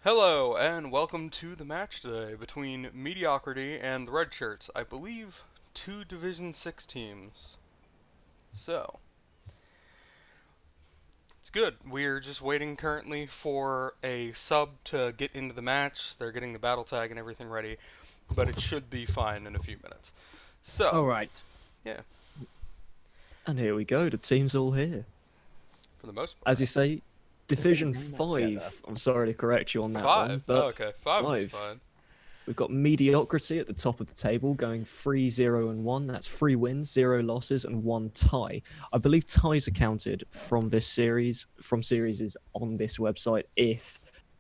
Hello, and welcome to the match today between Mediocrity and the Red Shirts. I believe two Division 6 teams. So, it's good. We're just waiting currently for a sub to get into the match. They're getting the battle tag and everything ready, but it should be fine in a few minutes. So, All right. yeah, And here we go, the team's all here. for the most part. As you say, Division Let's get your name 5. I'm sorry to correct you on that Five. one, Oh, but okay, five is 5. fine. We've got Mediocrity at the top of the table, going 3-0-1. That's 3 wins, 0 losses, and 1 tie. I believe ties are counted from this series, from series on this website, if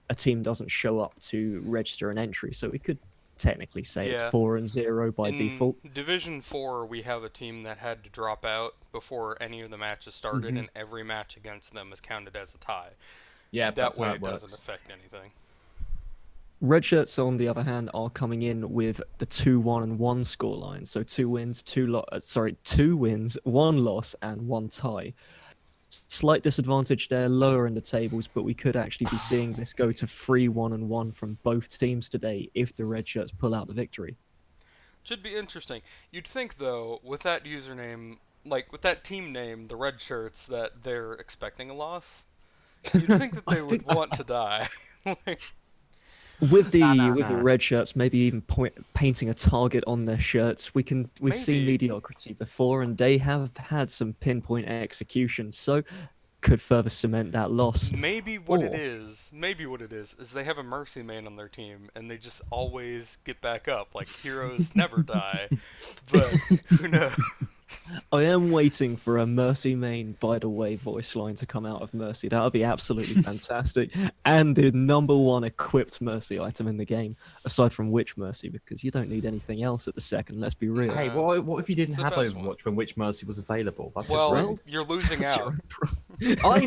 a team doesn't show up to register an entry. So we could technically say it's Yeah. 4-0 by In default. Division 4, we have a team that had to drop out before any of the matches started, and every match against them is counted as a tie. Yeah, That that's way how it it doesn't works. affect anything. Red shirts, on the other hand, are coming in with the 2-1-1 scoreline. So 2 wins, 1 loss, and 1 tie. Slight disadvantage there, lower in the tables, but we could actually be seeing this go to 3-1-1 from both teams today if the red shirts pull out the victory. Should be interesting. You'd think, though, with that username, like with that team name, the Red Shirts, that they're expecting a loss. You'd think that I they would think want to die. Like, with the Nah. red shirts, maybe even painting a target on their shirts, we've seen Maybe. mediocrity before, and they have had some pinpoint execution. So could further cement that loss. maybe what it Or is they have a Mercy main on their team, and they just always get back up. Like, heroes never die. But, who knows? I am waiting for a Mercy main, by the way, voice line to come out of Mercy. That would be absolutely fantastic. And the #1 equipped Mercy item in the game, aside from Witch Mercy, because you don't need anything else at the second, let's be real. Hey, what if you didn't It's the have best Overwatch when Witch Mercy was available? That's just Well, rude. you're losing That's out. your own problem. I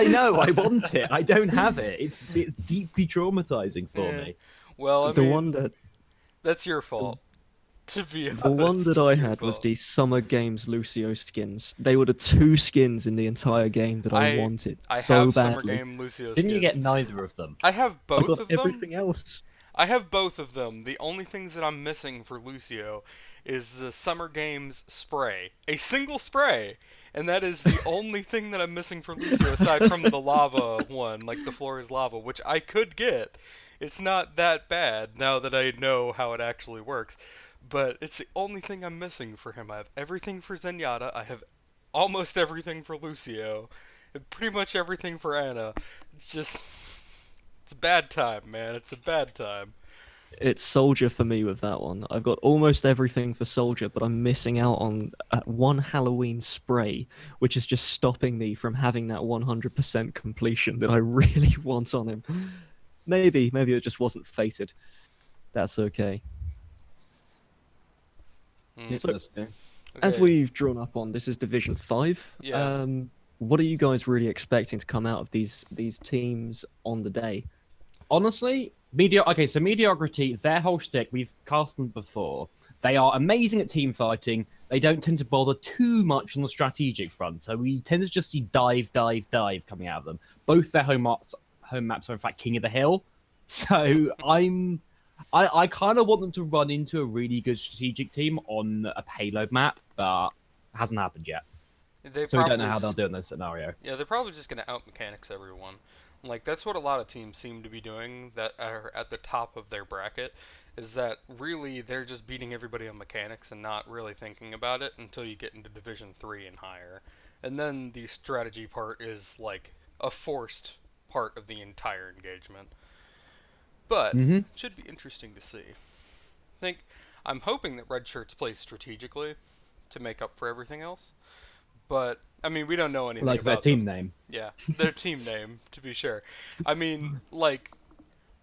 know, I want it. I don't have it. It's deeply traumatizing for Yeah. me. Well, I The mean, one that that's your fault. To be honest, the one that it's I your had was fault. the Summer Games Lucio skins. They were the 2 skins in the entire game that I wanted I so have Summer badly. Game Lucio Didn't you skins. get neither of them? I have I both got of them. everything else. I have both of them. The only things that I'm missing for Lucio is the Summer Games spray. A single spray. And that is the only thing that I'm missing for Lucio aside from the lava one, like the floor is lava, which I could get. It's not that bad now that I know how it actually works. But it's the only thing I'm missing for him. I have everything for Zenyatta. I have almost everything for Lucio. And pretty much everything for Anna. It's just... It's a bad time, man. It's a bad time. It's Soldier for me with that one. I've got almost everything for Soldier, but I'm missing out on one Halloween spray, which is just stopping me from having that 100% completion that I really want on him. Maybe it just wasn't fated. That's okay. Mm. So, Okay. as Okay. we've drawn up on, this is Division 5. Yeah. What are you guys really expecting to come out of these teams on the day? Honestly, so Mediocrity, their whole shtick, we've cast them before. They are amazing at team fighting. They don't tend to bother too much on the strategic front, so we tend to just see dive coming out of them. Both their home maps are in fact King of the Hill. So I kind of want them to run into a really good strategic team on a payload map, but it hasn't happened yet. So we don't know how they'll do it in this scenario. Yeah, they're probably just gonna out mechanics everyone. Like, that's what a lot of teams seem to be doing that are at the top of their bracket. Is that really they're just beating everybody on mechanics and not really thinking about it until you get into Division 3 and higher. And then the strategy part is like a forced part of the entire engagement. But it should be interesting to see. I'm hoping that Red Shirts play strategically to make up for everything else. But I mean, we don't know anything Like their about team them. name. Yeah, their team name, to be sure. I mean, like,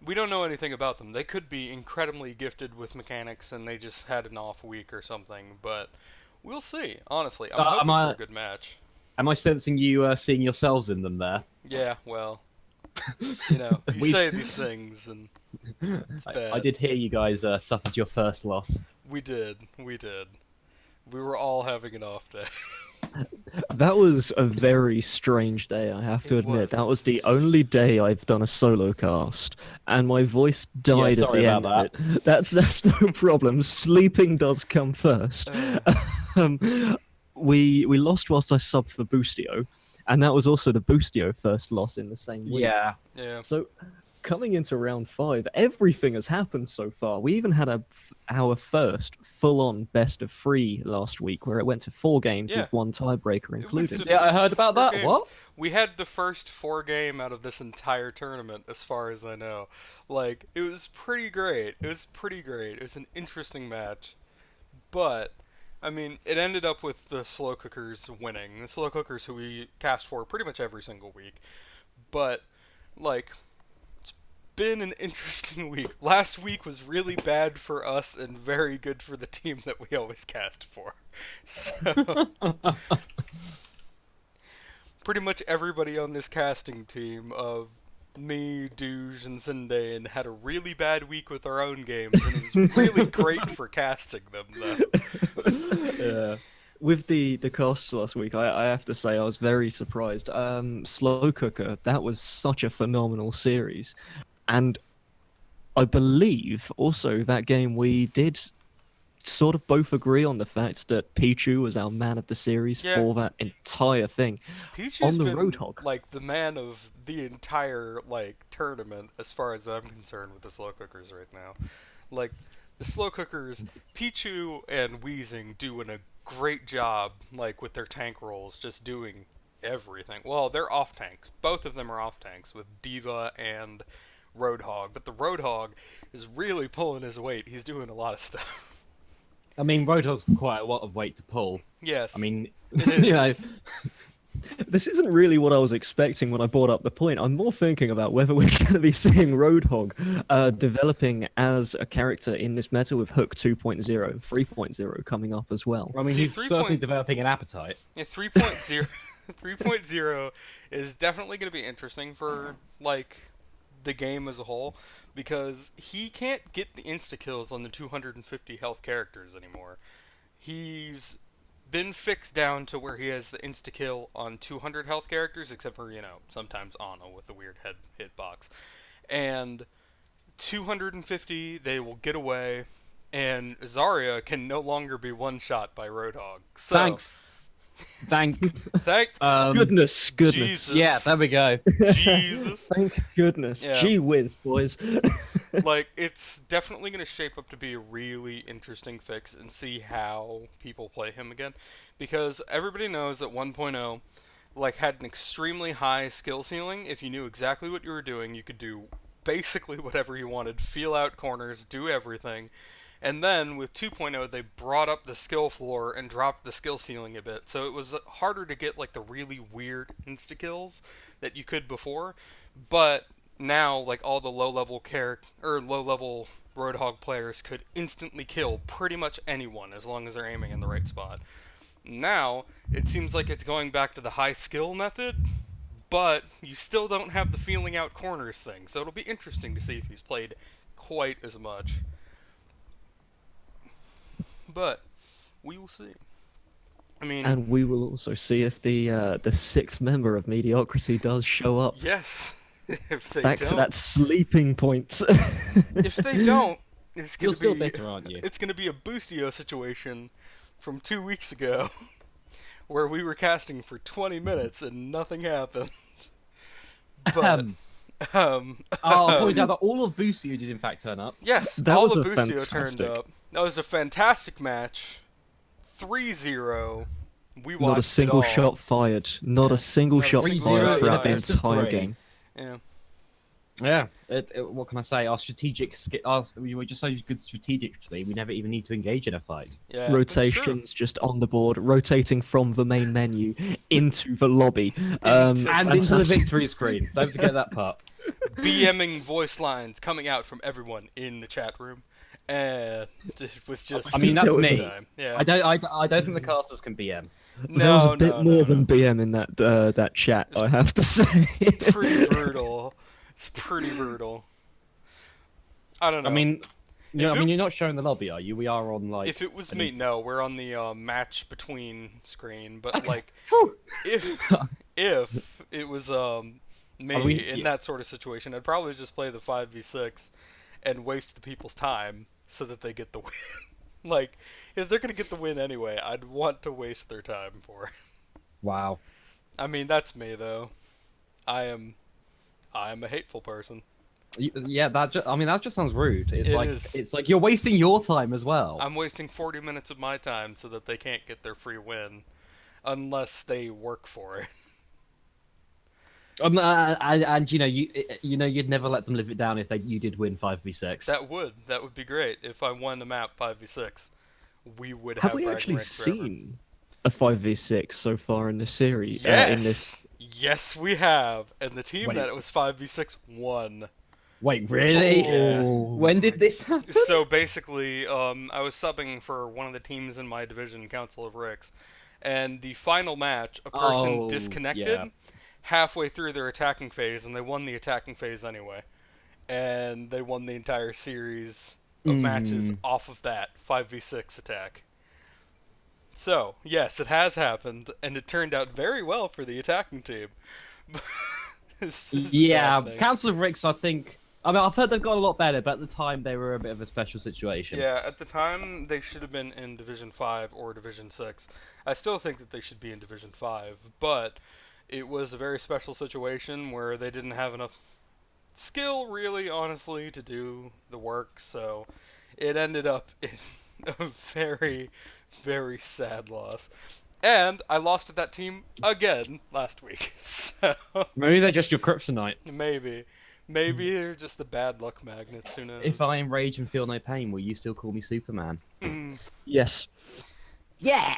we don't know anything about them. They could be incredibly gifted with mechanics and they just had an off week or something, but we'll see. Honestly, I'm hoping for a good match. Am I sensing you seeing yourselves in them there? Yeah, well, you know, you We- say these things and it's bad. I did hear you guys suffered your first loss. We did. We were all having an off day. That was a very strange day, I have to It admit. was. That was the only day I've done a solo cast, and my voice died at sorry the about end of it. That's no problem. Sleeping does come first. Um, we lost whilst I subbed for Boostio, and that was also the Boostio first loss in the same week. Yeah. Yeah. So, coming into round 5, everything has happened so far. We even had our first full-on best of 3 last week, where it went to 4 games Yeah. with 1 tiebreaker It went included. to Yeah, I heard about 4 that. games. What? We had the first 4 game out of this entire tournament, as far as I know. Like, it was pretty great. It was pretty great. It was an interesting match. But, I mean, it ended up with the Slow Cookers winning. The Slow Cookers who we cast for pretty much every single week. But, like, it's been an interesting week. Last week was really bad for us and very good for the team that we always cast for. So, pretty much everybody on this casting team of me, Douge, and Zindane had a really bad week with our own games, and it was really great for casting them, though. Yeah. With the casts last week, I have to say I was very surprised. Slow Cooker, that was such a phenomenal series. And I believe also that game we did sort of both agree on the fact that Pichu was our man of the series Yeah. for that entire thing. Peach On has the been, Roadhog. like, the man of the entire, like, tournament, as far as I'm concerned with the Slow Cookers right now. Like, the Slow Cookers, Pichu and Wheezing doing a great job, like, with their tank rolls, just doing everything. Well, they're off tanks. Both of them are off tanks, with Diva and Roadhog. But the Roadhog is really pulling his weight. He's doing a lot of stuff. I mean, Roadhog's quite a lot of weight to pull. Yes. I mean, It is. you know, This isn't really what I was expecting when I brought up the point. I'm more thinking about whether we're going to be seeing Roadhog developing as a character in this meta with Hook 2.0 and 3.0 coming up as well. I mean, See, he's 3 certainly point- developing an appetite. Yeah, 3.0 3.0 is definitely going to be interesting for, like, the game as a whole, because he can't get the insta-kills on the 250 health characters anymore. He's been fixed down to where he has the insta-kill on 200 health characters, except for, sometimes Ana with the weird head hitbox. And 250, they will get away, and Zarya can no longer be one-shot by Roadhog. So, Thank. thank Goodness. Jesus. Yeah, there we go. Jesus. Thank goodness. Yeah. Gee whiz, boys. Like, it's definitely going to shape up to be a really interesting fix and see how people play him again. Because everybody knows that 1.0, like, had an extremely high skill ceiling. If you knew exactly what you were doing, you could do basically whatever you wanted, feel out corners, do everything. And then with 2.0, they brought up the skill floor and dropped the skill ceiling a bit. So it was harder to get, like, the really weird insta-kills that you could before. But now, like, all the low-level low-level Roadhog players could instantly kill pretty much anyone as long as they're aiming in the right spot. Now, it seems like it's going back to the high skill method, but you still don't have the feeling out corners thing. So it'll be interesting to see if he's played quite as much. But we will see. I mean, And we will also see if the 6th member of Mediocrity does show up. yes. If they Back don't, to that sleeping point. if they don't, it's You're gonna still be bitter, aren't you? it's gonna be a Boostio situation from 2 weeks ago, where we were casting for 20 minutes and nothing happened. But I'll point out that all of Boostio did in fact turn up. yes, That all was the a Boostio turned fantastic- up. That was a fantastic match. 3-0. We watched Not a single it all. shot fired. Not a single Not a shot single fired shot throughout the fired. Best of entire 3. game. Yeah. Yeah. What can I say? Our strategic we were just so good strategically. We never even need to engage in a fight. Yeah. that's true. Rotations just on the board, rotating from the main menu into the lobby. And into the Fantastic. victory screen. Don't forget that part. BMing voice lines coming out from everyone in the chat room, and it was just. I mean, that's That was me. time. Yeah. I don't think the casters can BM. There was No, a bit no, more no, than no. BM in that chat, I have to say. It's pretty brutal. It's pretty brutal. I don't know. I mean, I mean, you're not showing the lobby, are you? We are on like. If it was an me, int- no, we're on the match between screen. But Okay. like, Phew. if it was me in Yeah. that sort of situation, I'd probably just play the 5v6 and waste the people's time so that they get the win. Like, if they're gonna get the win anyway, I'd want to waste their time for it. Wow. I mean, that's me though. I am a hateful person. Yeah, I mean, that just sounds rude. It is. It's like you're wasting your time as well. I'm wasting 40 minutes of my time so that they can't get their free win unless they work for it. And you'd never let them live it down if you did win 5v6. That would be great. If I won the map 5v6, we would Have have we bragging actually rights forever. seen a 5v6 so far in this series? Yes. In this, Yes, we have. And the team Wait. that it was 5v6 won. Wait, really? Yeah. When did this happen? So basically, I was subbing for one of the teams in my division, Council of Ricks, and the final match, a person Oh, disconnected yeah. halfway through their attacking phase, and they won the attacking phase anyway. And they won the entire series of matches off of that 5v6 attack. So, yes, it has happened, and it turned out very well for the attacking team. It's just a Yeah, bad thing. Council of Ricks, I think. I mean, I've heard they've got a lot better, but at the time they were a bit of a special situation. Yeah, at the time they should have been in Division 5 or Division 6. I still think that they should be in Division 5, but it was a very special situation where they didn't have enough skill, really, honestly, to do the work, so it ended up in a very, very sad loss. And I lost to that team again last week, so Maybe they're just your kryptonite. maybe they're just the bad luck magnets, who knows. If I enrage and feel no pain, will you still call me Superman? yes. Yeah!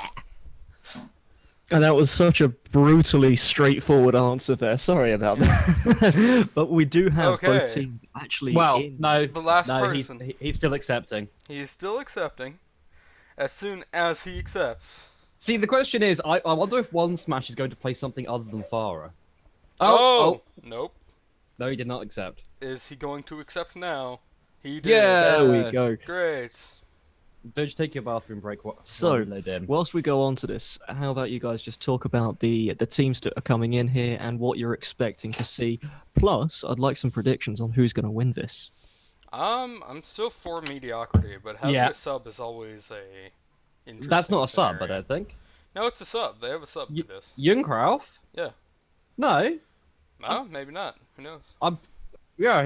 And that was such a brutally straightforward answer there. Sorry about that. But we do have Okay. both teams actually Well, in. no. The last no, person. He's still accepting. He is still accepting. As soon as he accepts. See, the question is, I wonder if One Smash is going to play something other than Farah. Oh! Nope. No, he did not accept. Is he going to accept now? He did. Yeah! There we go. Great. Don't just take your bathroom break. So, while we load in. whilst we go on to this, how about you guys just talk about the teams that are coming in here and what you're expecting to see? Plus, I'd like some predictions on who's going to win this. I'm still for mediocrity, but having Yeah. a sub is always a interesting That's not a sub, I scenario. don't think. No, it's a sub. They have a sub Y- to this. Jungkrauf? Yeah. No. Oh, maybe not. Who knows? Yeah.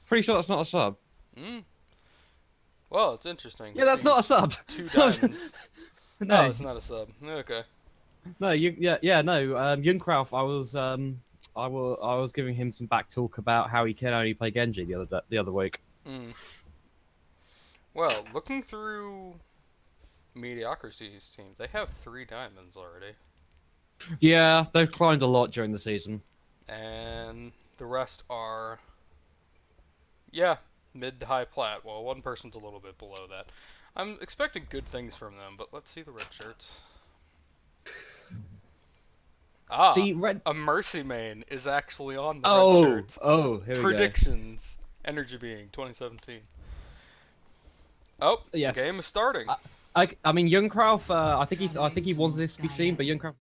Pretty sure that's not a sub. Well, it's interesting. Yeah, that's not a sub. 2 diamonds. No, No, it's not a sub. Okay. no, Jungkrauf. I was giving him some back talk about how he can only play Genji the other week. Well, looking through mediocrity's teams, they have 3 diamonds already. Yeah, they've climbed a lot during the season. And the rest are, yeah, mid to high plat. Well, one person's a little bit below that. I'm expecting good things from them, but let's see the red shirts. Ah, See, red. a Mercy main is actually on the red shirts. Here we go. Predictions. Energy Being 2017. Oh, Yes. the game is starting. I mean, Jungkrauf. I think he wanted this to be seen, but Jungkrauf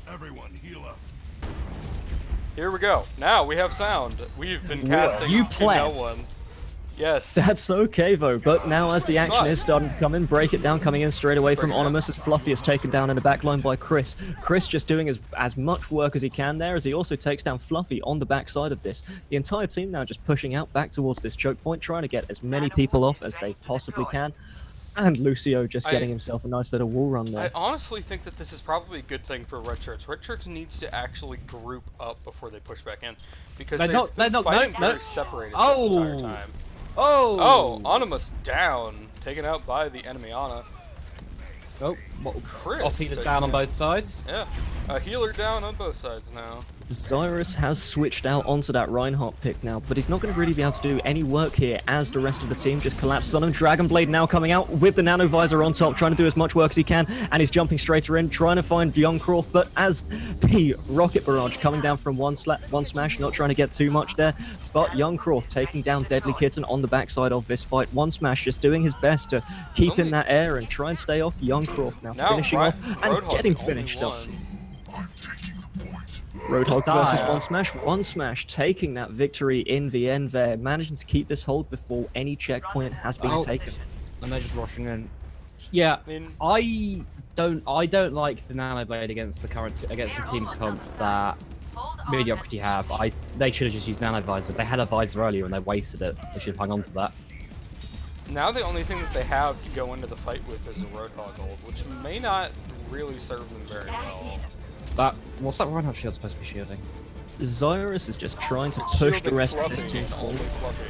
Everyone heal up. Here we go. Now we have sound. We've been casting You to play. no one. Yes. That's okay though, but now as the action is starting to come in, break it down coming in straight away from Break it down. Onimus as Fluffy is taken down in the back line by Chris. Chris just doing as much work as he can there as he also takes down Fluffy on the backside of this. The entire team now just pushing out back towards this choke point, trying to get as many people off as they possibly can. And Lucio just getting himself a nice little wall run there. I honestly think that this is probably a good thing for Red Shirts. Red Shirts needs to actually group up before they push back in, because They're they've not- been they're not- fighting no. very separated this entire time. Oh! Oh, Onimus down, taken out by the enemy Ana. Oh, what? Chris Off healers taken down on out. both sides. Yeah, a healer down on both sides now. Zyrus has switched out onto that Reinhardt pick now, but he's not going to really be able to do any work here as the rest of the team just collapses on him. Dragonblade now coming out with the Nano Visor on top, trying to do as much work as he can, and he's jumping straighter in, trying to find Youngcroft, but as the Rocket Barrage coming down from one smash, not trying to get too much there, but Youngcroft taking down Deadly Kitten on the backside of this fight. One smash just doing his best to keep in that air and try and stay off Youngcroft now, finishing off and Roadhog getting only finished off. one. Roadhog versus Die. one smash, taking that victory in the end there, managing to keep this hold before any checkpoint has been taken. And they're just rushing in. Yeah, I mean, I don't like the Nano Blade against the team comp that Mediocrity have. They should have just used Nano Visor. They had a visor earlier and they wasted it. They should have hung on to that. now the only thing that they have to go into the fight with is a Roadhog ult, which may not really serve them very well. What's that Reinhardt shield supposed to be shielding? Zyrus is just trying to push the Shielding rest of Fluffy, this team only forward. Fluffy.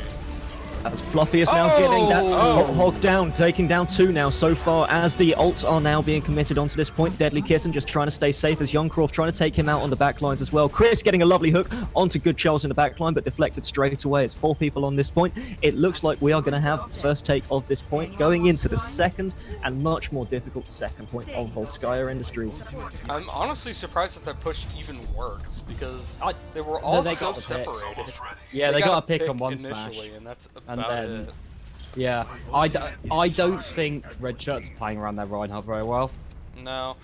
As Fluffy is now getting that Oh! hog down, taking down two now so far as the ults are now being committed onto this point. Deadly Kitten just trying to stay safe as Youngcroft trying to take him out on the back lines as well. Chris getting a lovely hook onto Good Charles in the back line, but deflected straight away. It's 4 people on this point. It looks like we are going to have the first take of this point going into the second and much more difficult second point of Volskaya Industries. I'm honestly surprised that that push even worked, because they were all they so got the pick. separated. Yeah, they got a pick on one initially, smash. and that's And about then it. Yeah, I don't think Red Shirts are playing around their Reinhardt very well. No.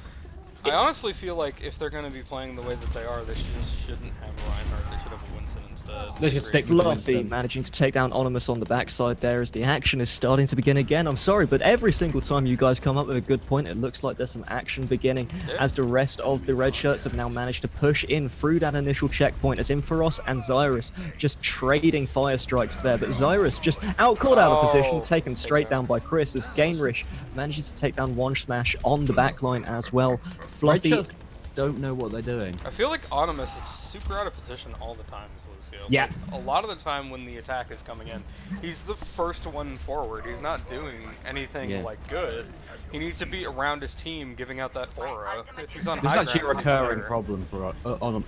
I honestly feel like if they're going to be playing the way that they are, they shouldn't have Reinhardt. They should have a Winston instead. They should stick with Fluffy Winston. managing to take down Onimus on the backside there as the action is starting to begin again. I'm sorry, but every single time you guys come up with a good point, it looks like there's some action beginning as the rest of the red shirts have now managed to push in through that initial checkpoint as Inferos and Zyrus just trading fire strikes there. But Zyrus just caught out of position, taken straight down by Chris as Gainrich manages to take down one smash on the backline as well. Red Fluffy Shirts don't know what they're doing. I feel like Onimus is super out of position all the time, as Lucio. Yeah. A lot of the time when the attack is coming in, he's the first one forward. He's not doing anything like good. He needs to be around his team, giving out that aura. If he's on This is high actually a ground, he's recurring better. problem for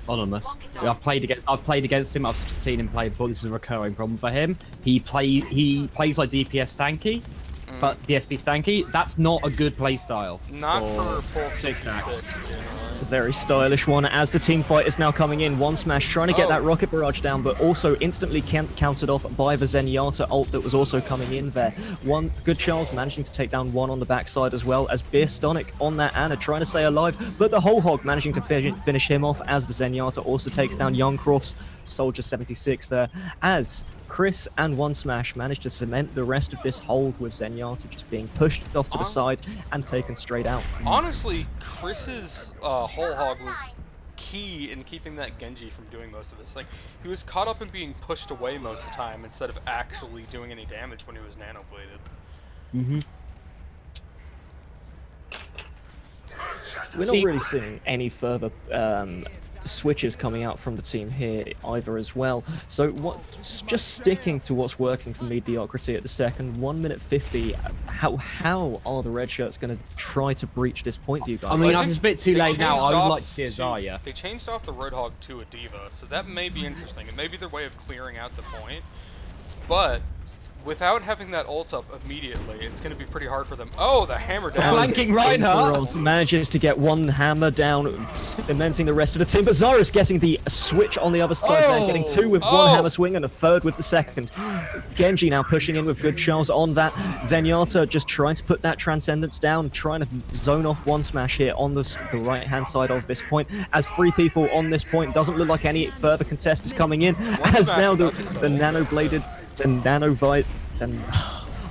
Anonymous. I've played against him. I've seen him play before. This is a recurring problem for him. He plays like DPS stanky, but DSP stanky. That's not a good play style. Not for full 6 stacks. 66, generally. It's a very stylish one as the team fight is now coming in. One smash trying to get that rocket barrage down, but also instantly countered off by the Zenyatta ult that was also coming in there. One Good Charles managing to take down one on the backside as well as Beerstonic on that Ana trying to stay alive, but the whole hog managing to finish him off as the Zenyatta also takes down Youngcroft's Soldier 76 there as Chris and One Smash managed to cement the rest of this hold with Zenyatta just being pushed off to the side and taken straight out. Honestly, Chris's whole hog was key in keeping that Genji from doing most of this. Like, he was caught up in being pushed away most of the time instead of actually doing any damage when he was nanobladed. We're not really seeing any further switches coming out from the team here either as well. So just sticking to what's working for Mediocrity at the second, 1 minute 50, how are the red shirts going to try to breach this point, do you guys? I mean, Well, I it's a think bit too they late now. changed I would off like to see a Zarya. They changed off the Roadhog to a Diva, so that may be interesting. It may be their way of clearing out the point. But without having that ult up immediately, it's going to be pretty hard for them. Oh, the hammer down. Flanking Reinhardt! Inferos manages to get one hammer down, cementing the rest of the team. But Zyrus getting the switch on the other side there, getting two with one hammer swing and a third with the second. Genji now pushing in with good Charles on that. Zenyatta just trying to put that Transcendence down, trying to zone off one smash here on the right-hand side of this point. As 3 people on this point, doesn't look like any further contest is coming in. As now the nano-bladed,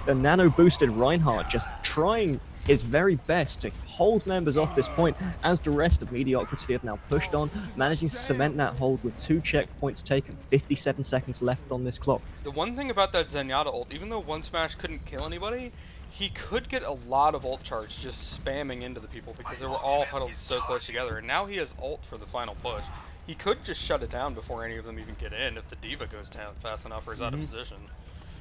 the nano-boosted Reinhardt just trying his very best to hold members off this point as the rest of Mediocrity have now pushed on, managing to cement that hold with 2 checkpoints taken, 57 seconds left on this clock. The one thing about that Zenyatta ult, even though one smash couldn't kill anybody, he could get a lot of ult charge just spamming into the people because they were all huddled so close together, and now he has ult for the final push. He could just shut it down before any of them even get in if the D.Va goes down fast enough or is out of position.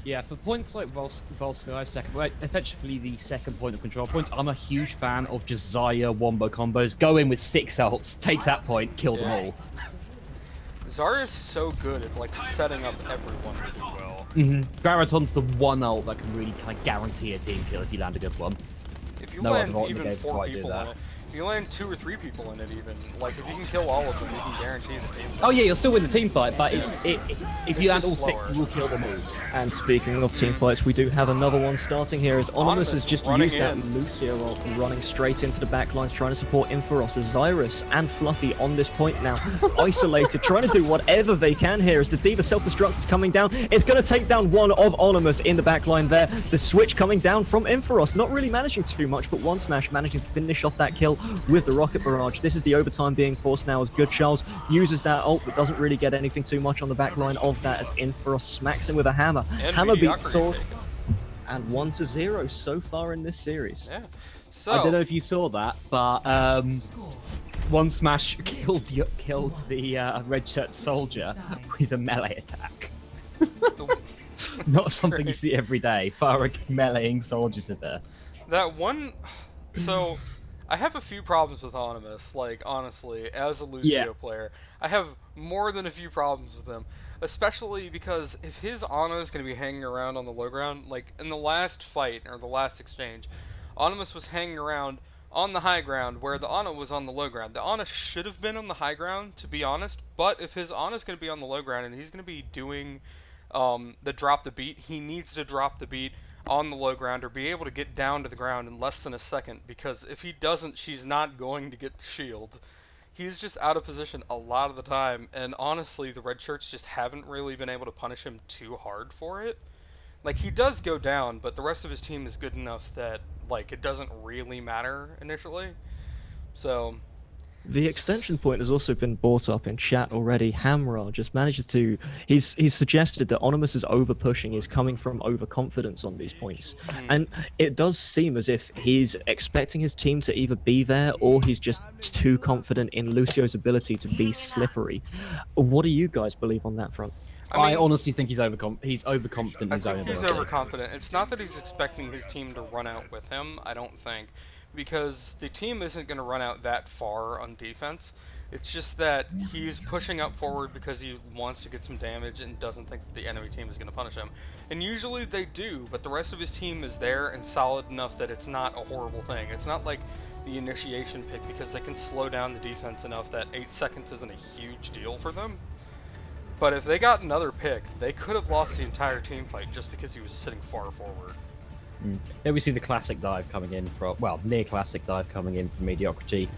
Yeah, for points like Volsky, effectively the second point of control points, I'm a huge fan of just Zarya wombo combos. Go in with 6 ults, take that point, kill them all. Zarya's so good at like setting up everyone to do well. Baraton's the one ult that can really kind of guarantee a team kill if you land a good one. If you No land other ult in the even game 4 quite do people that. in it, if you land 2 or 3 people in it even, like if you can kill all of them, you can guarantee the team. Oh yeah, you'll still win the team fight, but if you land all just 6, slower. you will kill them all. And speaking of team fights, we do have another one starting here as Onimus has just running used that in. Lucio ult, running straight into the backlines, trying to support Inferos as Zyrus and Fluffy on this point now, isolated, trying to do whatever they can here as the D.Va self-destruct is coming down. It's going to take down one of Onimus in the backline there. The switch coming down from Inferos, not really managing too much, but one smash managing to finish off that kill with the rocket barrage. This is the overtime being forced now as Good Charles uses that ult, but doesn't really get anything too much on the backline of that as Inferos smacks him with a hammer. And Hammer beats Mediocrity Sword, taken. and 1-0 so far in this series. Yeah. So I don't know if you saw that, but one smash killed the red shirt soldier with a melee attack. Not something you see every day. Farah meleeing soldiers in there. that one, so I have a few problems with Onimus, like honestly, as a Lucio player. I have more than a few problems with him. Especially because if his Ana is going to be hanging around on the low ground, like in the last fight, or the last exchange, Onimus was hanging around on the high ground where the Ana was on the low ground. The Ana should have been on the high ground, to be honest, but if his Ana is going to be on the low ground and he's going to be doing the drop the beat, he needs to drop the beat on the low ground or be able to get down to the ground in less than a second, because if he doesn't, she's not going to get the shield. He's just out of position a lot of the time, and honestly, the red shirts just haven't really been able to punish him too hard for it. Like, he does go down, but the rest of his team is good enough that, like, it doesn't really matter initially. So The extension point has also been brought up in chat already. Hamra just manages to... He's suggested that Onimus's over-pushing is coming from overconfidence on these points. And it does seem as if he's expecting his team to either be there or he's just too confident in Lucio's ability to be slippery. What do you guys believe on that front? I honestly think he's overconfident in I his own think he's ability. overconfident. It's not that he's expecting his team to run out with him, I don't think, because the team isn't going to run out that far on defense. It's just that he's pushing up forward because he wants to get some damage and doesn't think that the enemy team is going to punish him. And usually they do, but the rest of his team is there and solid enough that it's not a horrible thing. It's not like the initiation pick, because they can slow down the defense enough that 8 seconds isn't a huge deal for them. But if they got another pick, they could have lost the entire team fight just because he was sitting far forward. Then we see the classic dive coming in from, well, near classic dive coming in from Mediocrity.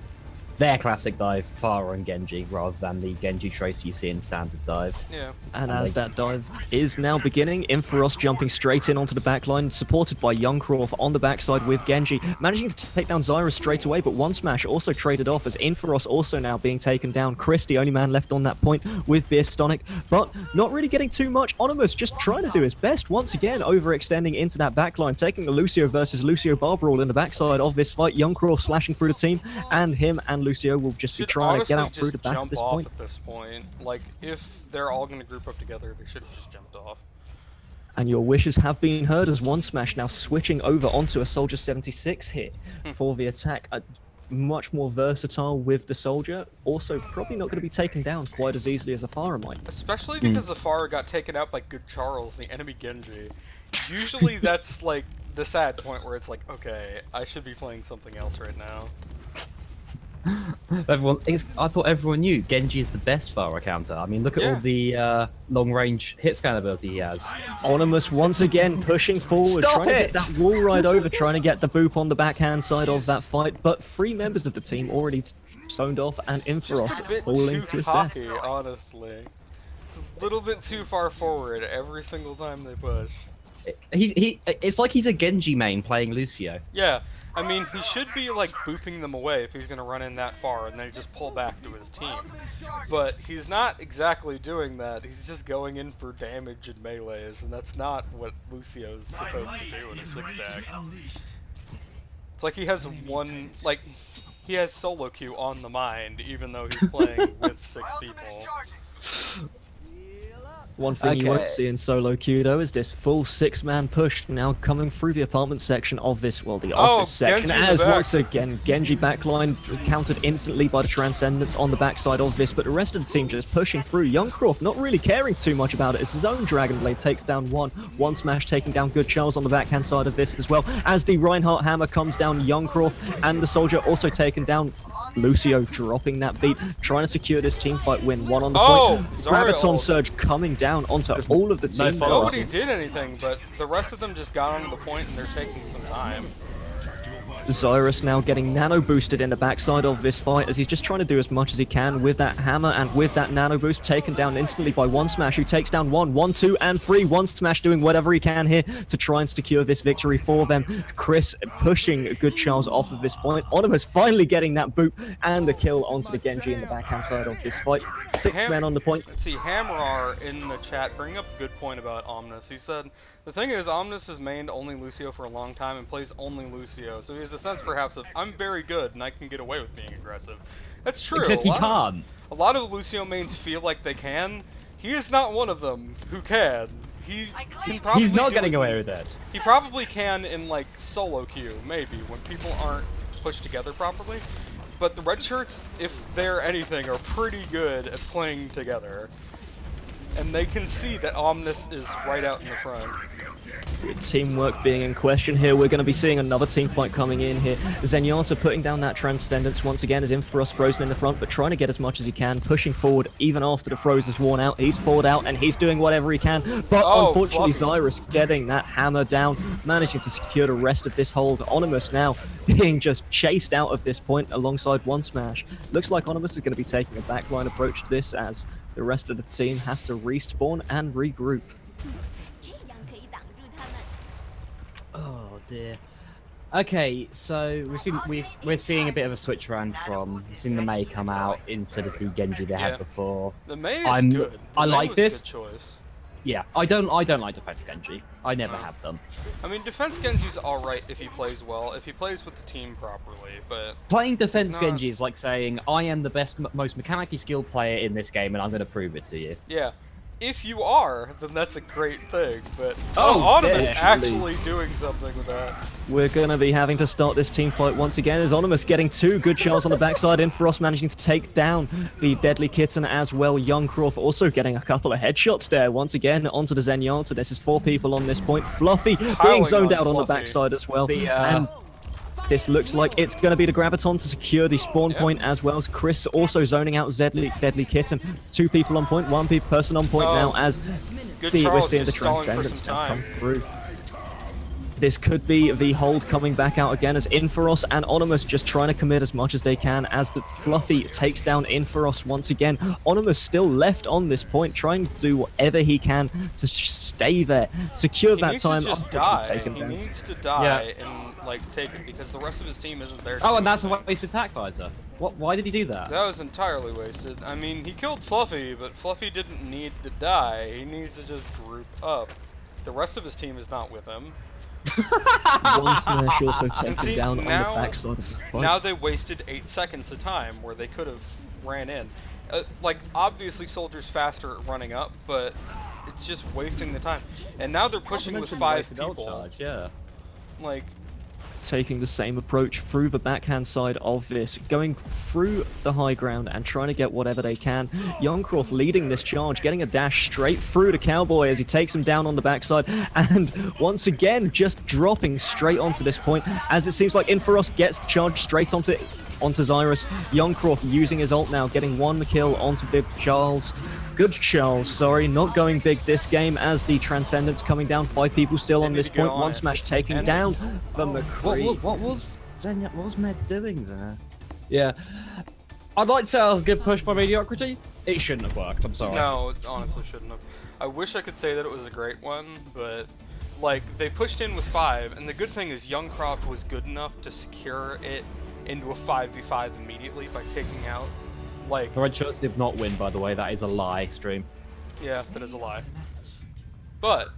Their classic dive, Farah and Genji, rather than the Genji Trace you see in standard dive. Yeah. And as that dive is now beginning, Inferos jumping straight in onto the backline, supported by Youngcroft on the backside with Genji, managing to take down Zyra straight away, but one smash also traded off as Inferos also now being taken down. Chris, the only man left on that point with Beerstonic, but not really getting too much. Onimus just trying to do his best, once again overextending into that backline, taking the Lucio versus Lucio bar brawl in the backside of this fight. Youngcroft slashing through the team, and him and Lucio will just be trying to get out through the back at this point. At this point, like if they're all going to group up together, they should have just jumped off. And your wishes have been heard as one smash now switching over onto a Soldier 76 here for the attack. Much more versatile with the Soldier. Also, probably not going to be taken down quite as easily as a Farah might. Especially because Zafara got taken out by Good Charles, the enemy Genji. Usually that's like the sad point where it's like, okay, I should be playing something else right now. I thought everyone knew Genji is the best Pharah counter. I mean, look at Yeah. all the long-range hit scan ability he has. Onimus once again pushing forward, Stop trying to it! get that wall ride over, trying to get the boop on the backhand side of that fight, but 3 members of the team already zoned off, and Just Inferos a bit falling too to his death. cocky, honestly. It's a little bit too far forward every single time they push. It's like he's a Genji main playing Lucio. Yeah, I mean, he should be, like, booping them away if he's going to run in that far and then just pull back to his team. But he's not exactly doing that. He's just going in for damage and melees, and that's not what Lucio's supposed to do in a 6-stack. It's like he has one, like, he has solo queue on the mind, even though he's playing with 6 people. One thing you won't Okay. see in solo queue though is this full 6-man push now coming through the apartment section of this, well, the office section, Genji in the as back. once again Genji backline countered instantly by the Transcendence on the backside of this, but the rest of the team just pushing through. Youngcroft not really caring too much about it as his own Dragon Blade takes down one smash, taking down Good Charles on the backhand side of this as well. As the Reinhardt hammer comes down, Youngcroft and the soldier also taken down. Lucio dropping that beat, trying to secure this team fight win. One on the point. Zariel. Graviton Surge coming down onto all of the no team. follow-up. Nobody did anything, but the rest of them just got onto the point and they're taking some time. Zyrus now getting nano boosted in the backside of this fight as he's just trying to do as much as he can with that hammer and with that nano boost, taken down instantly by One Smash, who takes down 1, 2, and 3. One Smash doing whatever he can here to try and secure this victory for them. Chris pushing Good Charles off of this point. Onimus finally getting that boot and the kill onto the Genji in the backhand side of this fight. 6 men on the point. Let's see, Hamrar in the chat bringing up a good point about Omnis. He said, the thing is, Omnis has mained only Lucio for a long time and plays only Lucio, so he has a sense perhaps of, I'm very good and I can get away with being aggressive. That's true. Except he can't. A lot of Lucio mains feel like they can. He is not one of them who can. He can probably He's not do getting it- away with it. He probably can in, like, solo queue, maybe, when people aren't pushed together properly. But the red shirts, if they're anything, are pretty good at playing together. And they can see that Omnis is right out in the front. With teamwork being in question here, we're going to be seeing another team fight coming in here. Zenyatta putting down that Transcendence once again as Inferos frozen in the front, but trying to get as much as he can, pushing forward even after the froze is worn out. He's forward out and he's doing whatever he can, but Oh, unfortunately Fluffy. Zyrus getting that hammer down, managing to secure the rest of this hold. Onimus now being just chased out of this point alongside One Smash. Looks like Onimus is going to be taking a backline approach to this as the rest of the team have to respawn and regroup. 这样可以挡住他们。 Oh dear. Okay, so we're seeing a bit of a switch around from we've seen the Mei come out instead of the Genji they Yeah. had before. The Mei is I'm- good. The I Mei like was this. A good choice. Yeah, I don't like defense Genji. I never have done. I mean, defense Genji's alright if he plays well, if he plays with the team properly, but Playing defense not- Genji is like saying I am the best, most mechanically skilled player in this game, and I'm going to prove it to you. yeah. If you are, then that's a great thing, but Oh, Onimus definitely. actually doing something with that. We're going to be having to start this team fight once again as Onimus getting 2 good shells on the backside. Inferos managing to take down the Deadly Kitten as well. Youngcroft also getting a couple of headshots there once again onto the Zenyatta. This is 4 people on this point. Fluffy being Piling zoned on out on the Fluffy. backside as well. The, And this looks like it's going to be the Graviton to secure the spawn Yeah. point as well as Chris also zoning out Deadly Kitten. 2 people on point, 1 person on point Oh. now as Good we're Charles seeing the just stalling for Transcendence some now time. come through. This could be the hold coming back out again as Inferos and Onimus just trying to commit as much as they can as the Fluffy takes down Inferos once again. Onimus still left on this point, trying to do whatever he can to stay there, secure He that needs time. to just Unfortunately die. taken He down. needs to die and, like, take it, because the rest of his team isn't there to Oh, do and that's a anything. wasted attack visor. What? Why did he do that? That was entirely wasted. I mean, he killed Fluffy, but Fluffy didn't need to die. He needs to just group up. The rest of his team is not with him. One Smash also taken see, down on now- the backside of the fight. Now they wasted 8 seconds of time where they could have ran in. Like, obviously Soldier's faster at running up, but it's just wasting the time. And now they're pushing with 5 people. Charge, yeah. Like, taking the same approach through the backhand side of this, going through the high ground and trying to get whatever they can. Youngcroft leading this charge, getting a dash straight through to Cowboy as he takes him down on the backside, and once again just dropping straight onto this point, as it seems like Inferos gets charged straight onto Xyrus. Youngcroft using his ult now, getting one kill onto Big Charles. Good Charles, sorry, not going big this game as the Transcendence coming down. 5 people still on this point. One smash taking down the McCree. What was Med doing there? Yeah. I'd like to say that was a good push by Mediocrity. It shouldn't have worked, I'm sorry. No, it honestly shouldn't have. I wish I could say that it was a great one, but like they pushed in with 5, and the good thing is Youngcroft was good enough to secure it into a 5v5 immediately by taking out like The Red Shirts did not win, by the way. That is a lie, stream. yeah, that is a lie. But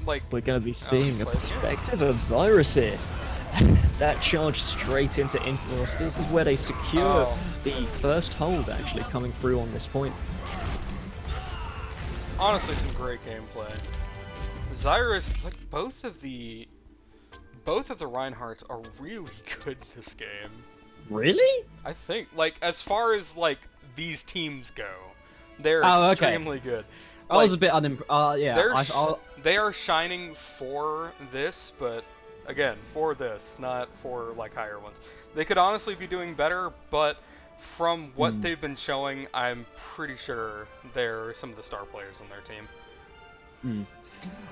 like We're going to be seeing a like, perspective of Xyrus here. That charge straight into Inferos. This is where they secure the first hold actually coming through on this point. honestly some great gameplay. Xyrus, like both of the Reinhardts are really good this game. Really? I think, like, as far as, like, these teams go, they're Oh, okay. extremely good. I was a bit unimpressed. Yeah, they are shining for this, but, again, for this, not for, like, higher ones. They could honestly be doing better, but from what they've been showing, I'm pretty sure they're some of the star players on their team.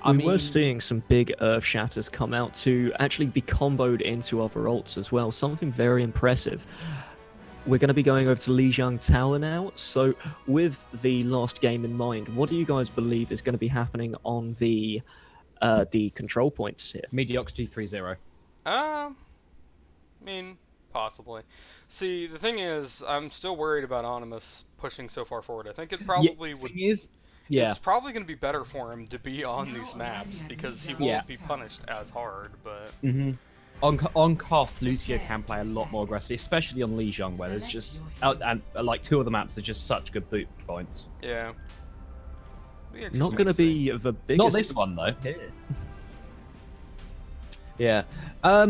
We were seeing some big Earth Shatters come out to actually be comboed into other ults as well. Something very impressive. We're going to be going over to Lijiang Tower now. So with the last game in mind, what do you guys believe is going to be happening on the control points here? Mediocrity 3-0. I mean, possibly. See, the thing is, I'm still worried about Onimus pushing so far forward. I think it probably would... Yeah. It's probably going to be better for him to be on these maps because he won't be punished as hard, but... On Koth, Lucio can play a lot more aggressively, especially on Lijiang, where there's just... and like 2 of the maps are just such good boot points. Yeah. Not going to be the biggest... Not this one, though. Here. Yeah.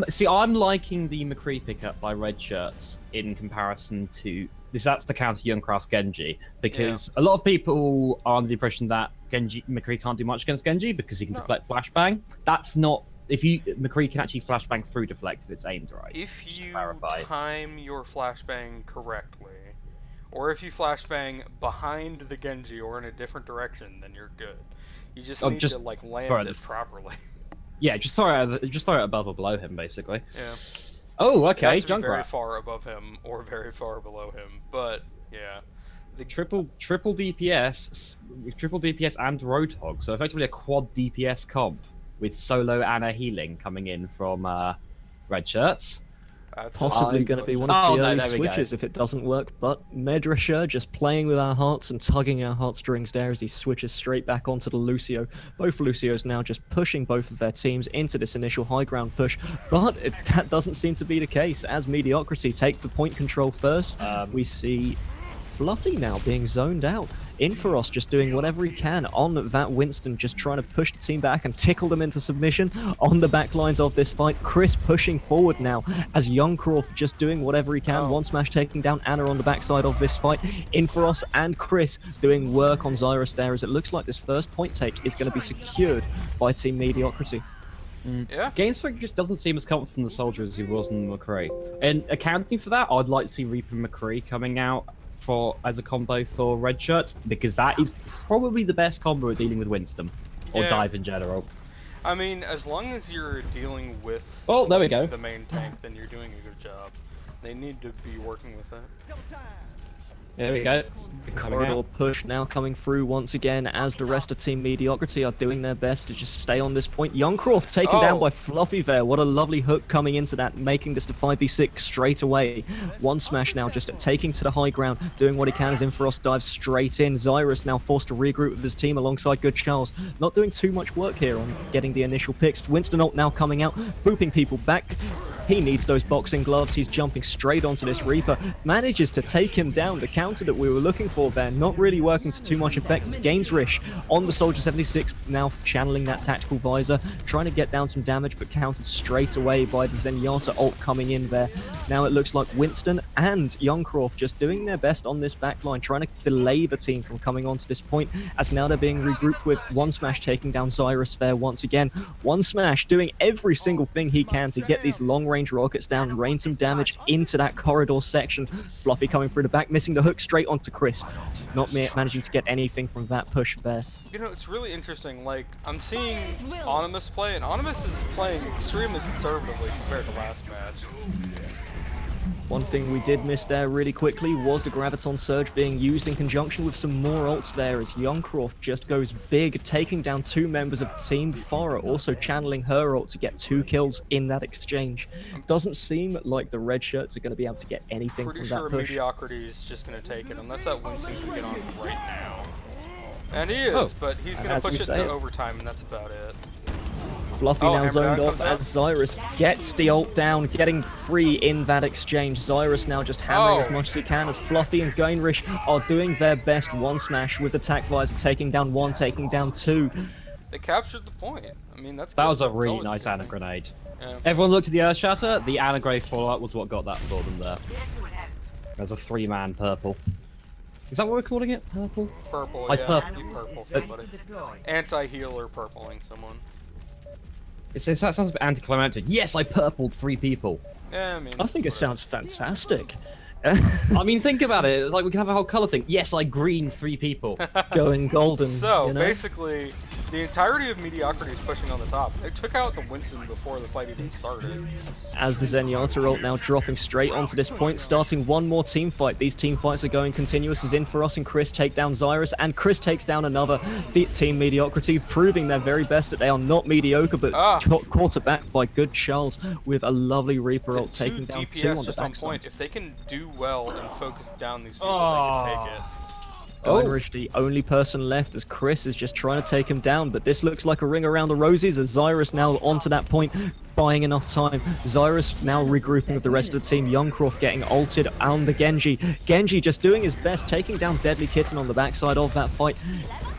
See, I'm liking the McCree pickup by Red Shirts in comparison to... That's the counter Youngcraft's Genji, because a lot of people are under the impression that McCree can't do much against Genji because he can deflect flashbang. That's not... McCree can actually flashbang through deflect if it's aimed right. If you time your flashbang correctly, or if you flashbang behind the Genji or in a different direction, then you're good. You just need to like land it properly. Yeah, just throw it above or below him, basically. Yeah. Oh, okay. It has to be very far above him or very far below him, but yeah. The triple DPS and Roadhog, so effectively a quad DPS comp with solo and a healing coming in from Red Shirts. Possibly going to be one of the early switches if it doesn't work, but Medrasher just playing with our hearts and tugging our heartstrings there as he switches straight back onto the Lucio. Both Lucios now just pushing both of their teams into this initial high ground push, but that doesn't seem to be the case as Mediocrity take the point control first. We see Fluffy now being zoned out. Inferos just doing whatever he can on that Winston, just trying to push the team back and tickle them into submission on the back lines of this fight. Chris pushing forward now as Youngcroft just doing whatever he can. One smash taking down Anna on the backside of this fight. Inferos and Chris doing work on Xyrus there as it looks like this first point take is going to be secured by Team Mediocrity. Yeah. GameSpec just doesn't seem as confident in the soldier as he was in McCree. And accounting for that, I'd like to see Reaper and McCree coming out as a combo for Red Shirts, because that is probably the best combo of dealing with Winston or Dive in general. I mean, as long as you're dealing with there we go. the main tank, then you're doing a good job. They need to be working with it. There we go. Corridor push now coming through once again as the rest of Team Mediocrity are doing their best to just stay on this point. Youngcroft taken down by Fluffy there. What a lovely hook coming into that, making this to 5v6 straight away. One smash now just taking to the high ground, doing what he can as Inferos dives straight in. Xyrus now forced to regroup with his team alongside Good Charles. Not doing too much work here on getting the initial picks. Winston ult now coming out, booping people back. He needs those boxing gloves. He's jumping straight onto this Reaper. Manages to take him down. The counter that we were looking for there, not really working to too much effect. As Games Rish on the Soldier 76, now channeling that tactical visor, trying to get down some damage, but countered straight away by the Zenyatta ult coming in there. Now it looks like Winston and Youngcroft just doing their best on this backline, trying to delay the team from coming on to this point, as now they're being regrouped with One Smash taking down Zyrus there once again. One Smash doing every single thing he can to get these long-range rockets down, rain some damage into that corridor section. Fluffy coming through the back, missing the hook straight onto Chris. Not managing to get anything from that push there. You know, it's really interesting. Like, I'm seeing Onimus play, and Onimus is playing extremely conservatively compared to last match. One thing we did miss there really quickly was the Graviton Surge being used in conjunction with some more ults there, as Youngcroft just goes big, taking down 2 members of the team. Farah also channeling her ult to get 2 kills in that exchange. Doesn't seem like the red shirts are going to be able to get anything from that push. Pretty sure Mediocrity is just going to take it, unless that Winston can get on right now. And he is, but he's going to push it to overtime, and that's about it. Fluffy now zoned off as Zyrus gets the ult down, getting free in that exchange. Zyrus now just hammering as much as he can, as Fluffy and Gainrish are doing their best. One Smash with the Tac Visor taking down 1, taking down 2. They captured the point. I mean, that's good. That was a really nice Ana grenade. Yeah. Everyone looked at the Earth Shatter. The Ana Gray fallout was what got that for them there. There's a 3-man purple. Is that what we're calling it? Purple? Purple, like yeah. You purple somebody. Anti-healer purpling someone. That sounds a bit anticlimactic. Yes, I purpled 3 people. Yeah, I mean, I think it sounds fantastic. I mean, think about it. Like, we can have a whole color thing. Yes, I greened 3 people. Going golden. So, you know? basically, the entirety of Mediocrity is pushing on the top. They took out the Winston before the fight even started. As the Zenyatta ult now dropping straight onto this point, starting one more team fight. These team fights are going continuous as Inferos and Chris take down Zyrus, and Chris takes down another Team Mediocrity, proving their very best that they are not mediocre, but quarterbacked by good Charles with a lovely Reaper ult taking down 2 on the just backside. on point. If they can do well and focus down these people, they can take it. Gainrish, the only person left, as Chris is just trying to take him down, but this looks like a ring around the roses as Zyrus now onto that point, buying enough time. Zyrus now regrouping with the rest of the team. Youngcroft getting ulted on the Genji. Genji just doing his best, taking down Deadly Kitten on the backside of that fight.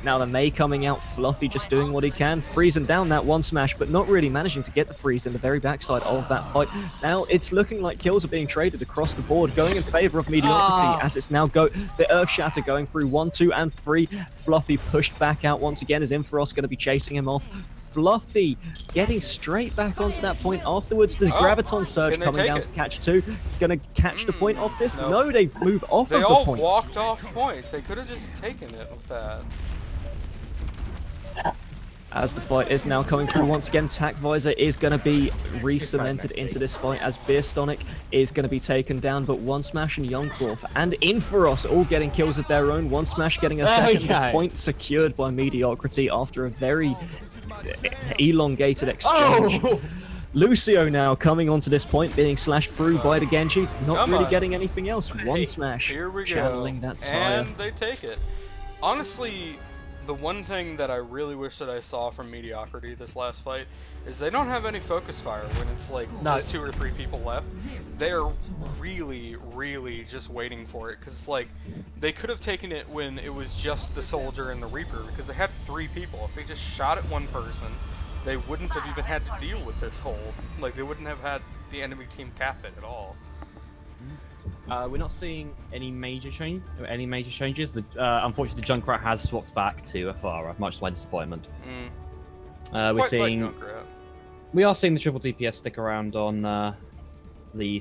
Now the Mei coming out, Fluffy just doing what he can, freezing down that One Smash, but not really managing to get the freeze in the very backside of that fight. Now it's looking like kills are being traded across the board, going in favor of Mediocrity, as it's now the Earth Shatter going through 1, 2, and 3. Fluffy pushed back out once again as Inferos going to be chasing him off. Fluffy getting straight back onto that point afterwards. Does Graviton Surge coming down to catch 2? Gonna catch the point off this? No, they move off of the point. They all walked off point. They could have just taken it with that. As the fight is now coming through once again, Tac Visor is going to be re-cemented into this fight as Beerstonic is going to be taken down, but One Smash and Youngcroft and Inferos all getting kills of their own. One Smash getting a second point secured by Mediocrity after a very elongated exchange. Lucio now coming onto this point, being slashed through by the Genji, not really getting anything else. One Smash Here we channeling go. that tire. And they take it. Honestly, the one thing that I really wish that I saw from Mediocrity this last fight is they don't have any focus fire when it's like just 2 or 3 people left. They're really, really just waiting for it, because like they could have taken it when it was just the Soldier and the Reaper, because they had 3 people. If they just shot at one person, they wouldn't have even had to deal with this whole, like they wouldn't have had the enemy team cap it at all. We're not seeing any major changes. Unfortunately, the Junkrat has swapped back to Afara, much to my disappointment. We're seeing, we are seeing the triple DPS stick around on the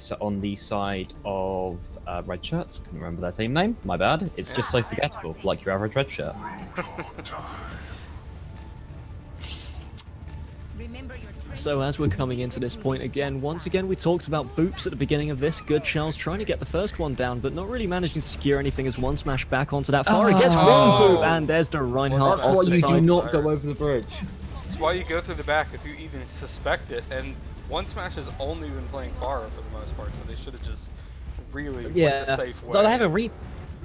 side of red shirts. Couldn't remember their team name. My bad. It's just so forgettable, like your average red shirt. So as we're coming into this point again, once again we talked about boops at the beginning of this. Good Charles trying to get the first one down, but not really managing to secure anything as One Smash back onto that far. He gets one boop, and there's the Reinhardt That's off why the you side. do not go over the bridge. That's why you go through the back if you even suspect it, and One Smash has only been playing Pharah for the most part, so they should have just really went the safe way. So they have a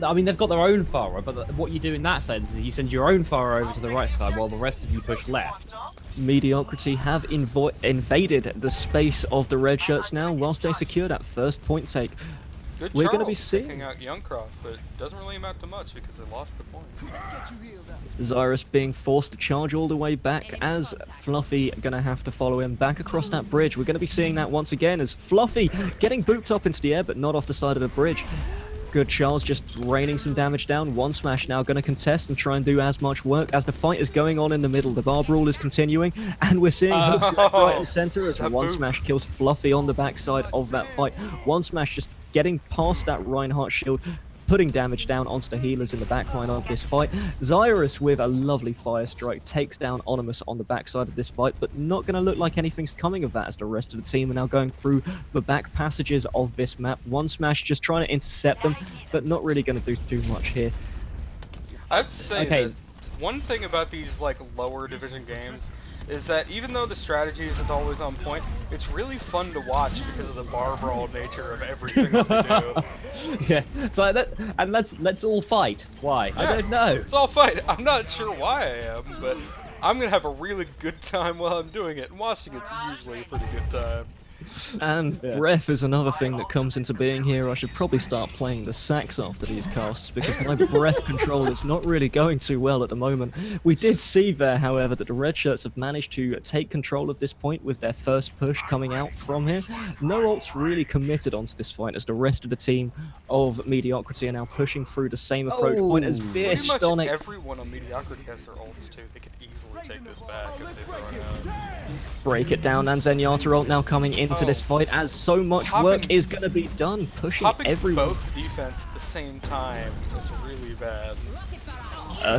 I mean, they've got their own Pharah, but what you do in that sense is you send your own Pharah over to the right side while the rest of you push left. Mediocrity have invaded the space of the red shirts now, whilst they secure that first point take. Good We're going to be Charles seeing taking out Youngcroft, but it doesn't really amount to much because they lost the point. Xyrus being forced to charge all the way back as Fluffy gonna have to follow him back across that bridge. We're gonna be seeing that once again as Fluffy getting booped up into the air but not off the side of the bridge. Good Charles just raining some damage down. One Smash now gonna contest and try and do as much work as the fight is going on in the middle. The bar brawl is continuing and we're seeing hooks left, right and center as One Smash kills Fluffy on the backside of that fight. One Smash just getting past that Reinhardt shield, putting damage down onto the healers in the backline of this fight. Xyrus with a lovely fire strike takes down Onimus on the backside of this fight, but not going to look like anything's coming of that as the rest of the team are now going through the back passages of this map. One Smash just trying to intercept them, but not really going to do too much here. I have to say Okay. that one thing about these like lower division games is that even though the strategy isn't always on point, it's really fun to watch because of the bar brawl nature of everything that they do. Yeah, so let's all fight. Why? I don't know. It's all fine. I'm not sure why I am, but I'm gonna have a really good time while I'm doing it, and watching it's usually a pretty good time. And breath is another thing that comes into being here. I should probably start playing the sax after these casts because my breath control is not really going too well at the moment. We did see there, however, that the red shirts have managed to take control of this point with their first push coming out from here. No ults really committed onto this fight as the rest of the team of Mediocrity are now pushing through the same approach point as Pretty much Stonic. everyone on Mediocrity has their ults too. They could easily take this back if they throw it out. Break it down, and Zenyatta ult now coming into this fight as so much work is going to be done, pushing Popping everyone. both defense at the same time is really bad.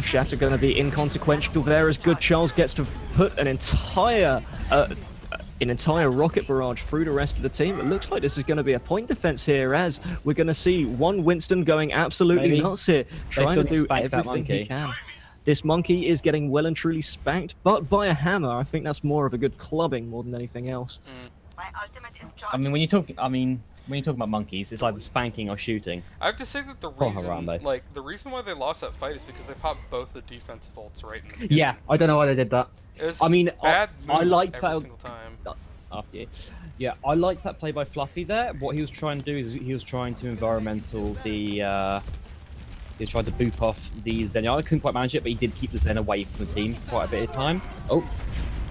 Shatter going to be inconsequential there as Good Charles gets to put an entire rocket barrage through the rest of the team. It looks like this is going to be a point defense here as we're going to see one Winston going absolutely Maybe. nuts here, trying to do spank that everything he monkey. can. This monkey is getting well and truly spanked, but by a hammer. I think that's more of a good clubbing more than anything else. I mean, when you talk about monkeys, it's either spanking or shooting. I have to say that the Oh, reason, Harambe. like the reason why they lost that fight is because they popped both the defensive ults right in the beginning. Yeah, I don't know why they did that. It was I mean, bad I moves liked every that. single time. After you. Yeah, I liked that play by Fluffy there. What he was trying to do is he was trying to environmental the. He was trying to boop off the Zenyatta. Couldn't quite manage it, but he did keep the Zen away from the team for quite a bit of time. Oh,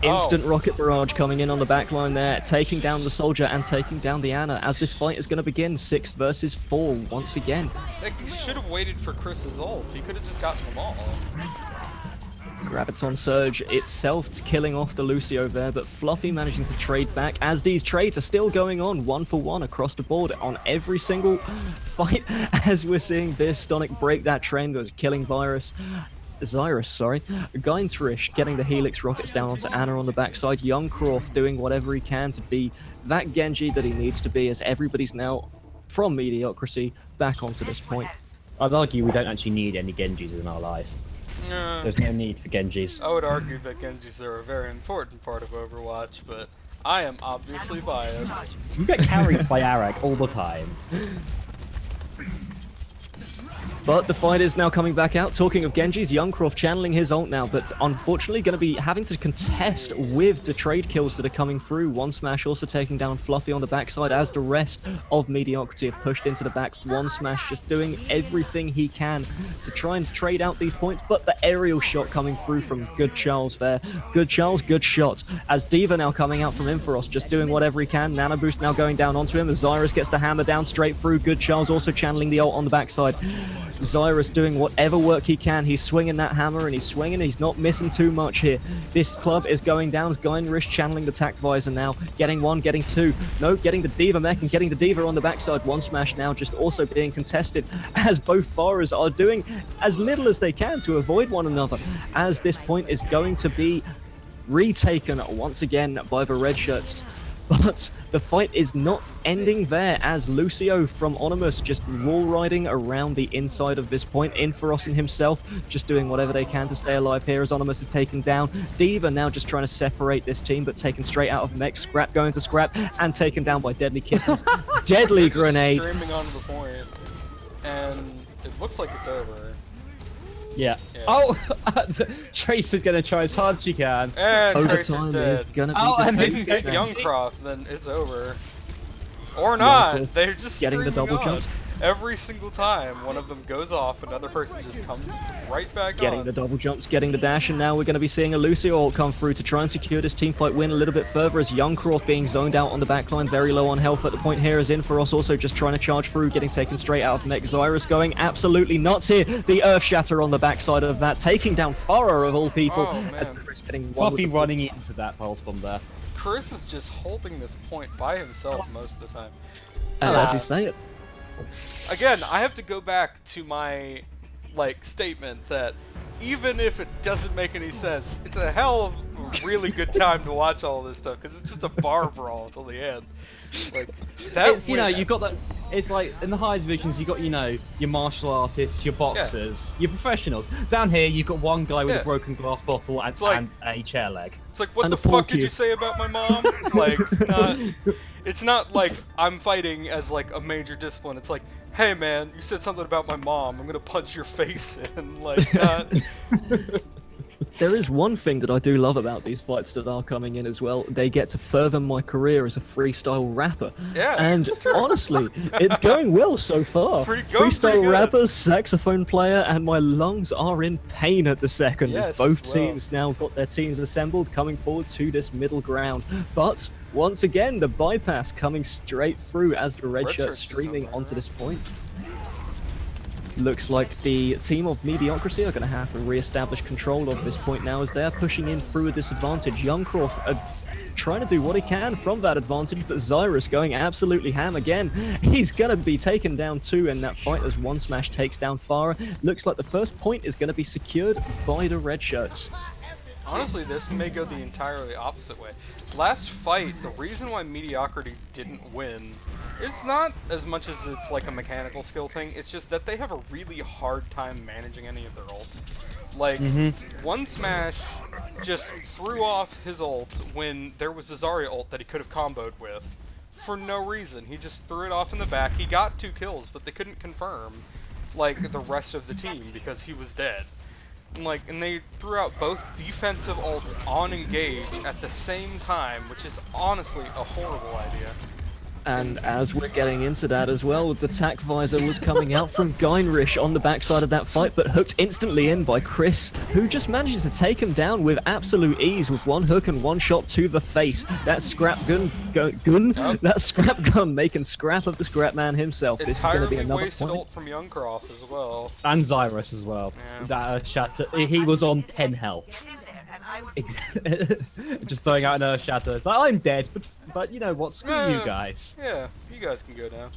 Instant rocket barrage coming in on the back line there, taking down the soldier and taking down the Ana as this fight is going to begin 6 versus 4 once again. They should have waited for Chris's ult. He could have just gotten them all. Graviton Surge itself killing off the Lucio there, but Fluffy managing to trade back as these trades are still going on 1-for-1 across the board on every single fight as we're seeing this Stonic break that trend of killing Xyrus, Geintrish getting the Helix rockets down onto Ana on the backside. Youngcroft doing whatever he can to be that Genji that he needs to be as everybody's now from Mediocrity back onto this point. I'd argue we don't actually need any Genjis in our life. There's no need for Genjis. I would argue that Genjis are a very important part of Overwatch, but I am obviously biased. You get carried by Arak all the time. But the fight is now coming back out. Talking of Genjis, Youngcroft channeling his ult now, but unfortunately going to be having to contest with the trade kills that are coming through. One Smash also taking down Fluffy on the backside as the rest of Mediocrity have pushed into the back. One Smash just doing everything he can to try and trade out these points, but the aerial shot coming through from Good Charles there. Good Charles, good shot. As D.Va now coming out from Inferos, just doing whatever he can. Nano Boost now going down onto him as Xyrus gets the hammer down straight through. Good Charles also channeling the ult on the backside. Xyrus doing whatever work he can. He's swinging that hammer and he's swinging. He's not missing too much here. This club is going down. Geinrish channeling the tac visor now. Getting one, getting two. No, getting the D.Va mech and getting the D.Va on the backside. One Smash now just also being contested as both Pharahs are doing as little as they can to avoid one another. As this point is going to be retaken once again by the red shirts. But the fight is not ending there as Lucio from Onimus just wall riding around the inside of this point. Inferos and himself just doing whatever they can to stay alive here as Onimus is taken down. D.Va now just trying to separate this team but taken straight out of mech. Scrap going to Scrap and taken down by Deadly Kittens. Deadly grenade. Streaming onto the point, and It looks like it's over. Yeah. Yeah. Oh, Trace is gonna try as hard as she can. And Tracer's Overtime is dead. gonna be Oh, and If they defeated. can get now. Youngcroft, then it's over. Or not. Youngcroft They're just getting the streaming double on. jumps. Every single time one of them goes off, another person just comes right back Getting on. the double jumps, getting the dash, and now we're going to be seeing a Lucio ult come through to try and secure this teamfight win a little bit further as Youngcroft being zoned out on the backline, very low on health at the point here as Inferos also just trying to charge through, getting taken straight out of mech. Zyrus going absolutely nuts here. The Earth Shatter on the backside of that, taking down Farah of all people. Oh, As man. Chris getting one Fluffy with the- running into that pulse bomb there. Chris is just holding this point by himself most of the time. And as you say it, Again, I have to go back to my statement that even if it doesn't make any sense, it's a hell of a really good time to watch all this stuff because it's just a bar brawl till the end. Like that. It's, you know, you've got that. It's like in the higher divisions, you've got, you know, your martial artists, your boxers, your professionals. Down here, you've got one guy with Yeah. a broken glass bottle and, like- and a chair leg. It's like, what And the a pool fuck did you cue. say about my mom? It's not like I'm fighting as like a major discipline. It's like, hey man, you said something about my mom. I'm gonna punch your face in. Like, not. there is one thing that I do love about these fights that are coming in as well. They get to further my career as a freestyle rapper. Yeah, And it's true. honestly, it's going well so far. Going pretty Freestyle good. rapper, saxophone player, and my lungs are in pain at the second Yes, as both well. teams now got their teams assembled, coming forward to this middle ground. But once again, the bypass coming straight through as the red Red shirt shirt's just streaming not onto there. this point. Looks like the team of Mediocrity are going to have to re-establish control of this point now as they're pushing in through a disadvantage. Youngcroft trying to do what he can from that advantage, but Zyrus going absolutely ham again. He's going to be taken down too in that fight as One Smash takes down Farah. Looks like the first point is going to be secured by the red shirts. Honestly, this may go the entirely opposite way. Last fight, the reason why Mediocrity didn't win is not as much as it's like a mechanical skill thing, it's just that they have a really hard time managing any of their ults. Like, One Smash just threw off his ult when there was a Zarya ult that he could have comboed with. For no reason. He just threw it off in the back. He got 2 kills, but they couldn't confirm, like, the rest of the team because he was dead. And they threw out both defensive ults on engage at the same time, which is honestly a horrible idea. And as we're getting into that as well, the tack visor was coming out from Geinrich on the backside of that fight, but hooked instantly in by Chris, who just manages to take him down with absolute ease with one hook and one shot to the face. That scrap gun, that scrap gun making scrap of the scrap man himself. This is going to be Entirely another wasted point. ult from Youngcroft as well. And Zyrus as well. Yeah. That shatter. He was on 10 health. Just throwing out an Earth Shatter. It's like, I'm dead, but you know what? Screw you guys. Yeah, you guys can go now.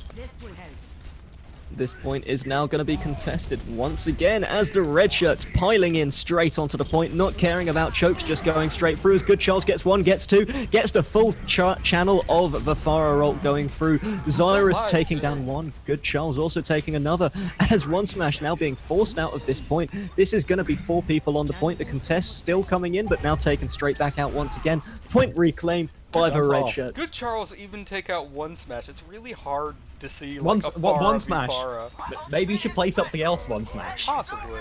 This point is now going to be contested once again as the red shirts piling in straight onto the point, not caring about chokes, just going straight through as Good Charles gets 1, gets 2, gets the full channel of the Farah ult going through. Zyrus alive, taking too. down 1, Good Charles also taking another, as One Smash now being forced out of this point. This is going to be 4 people on the point. The contest still coming in, but now taken straight back out once again. Point reclaimed by the red shirts. Good Charles even take out One Smash. It's really hard to see like, One a Farah One beat Smash. Farah. Maybe you should play something else One Smash. Possibly.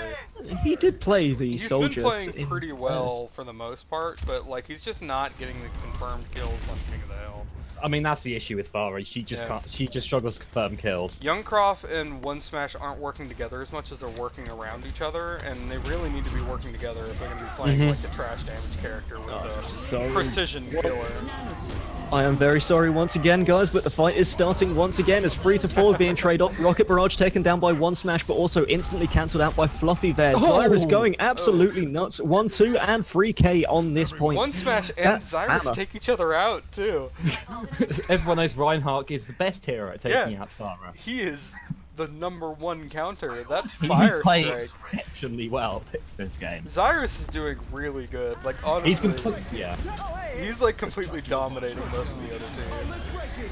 He did play the He's soldier. been playing pretty well for the most part, but like he's just not getting the confirmed kills on King of the Hill. I mean, that's the issue with Farah. She just Yeah. can't. She just struggles to confirm kills. Youngcroft and One Smash aren't working together as much as they're working around each other, and they really need to be working together if they're going to be playing like the trash damage character with a sorry. precision killer. I am very sorry once again, guys, but the fight is starting once again as 3 to 4 being trade off. Rocket Barrage taken down by One Smash, but also instantly cancelled out by Fluffy there. Zyrus going absolutely nuts. 1, 2, and 3K on this point. One Smash and That Zyrus hammer. take each other out too. Everyone knows Reinhardt is the best hero at taking Yeah. out Farah. He is the #1 counter. That He's fire playing strike. exceptionally well this game. Zyrus is doing really good. Like honestly, He's complete. Yeah. he's like completely dominating most of the other teams.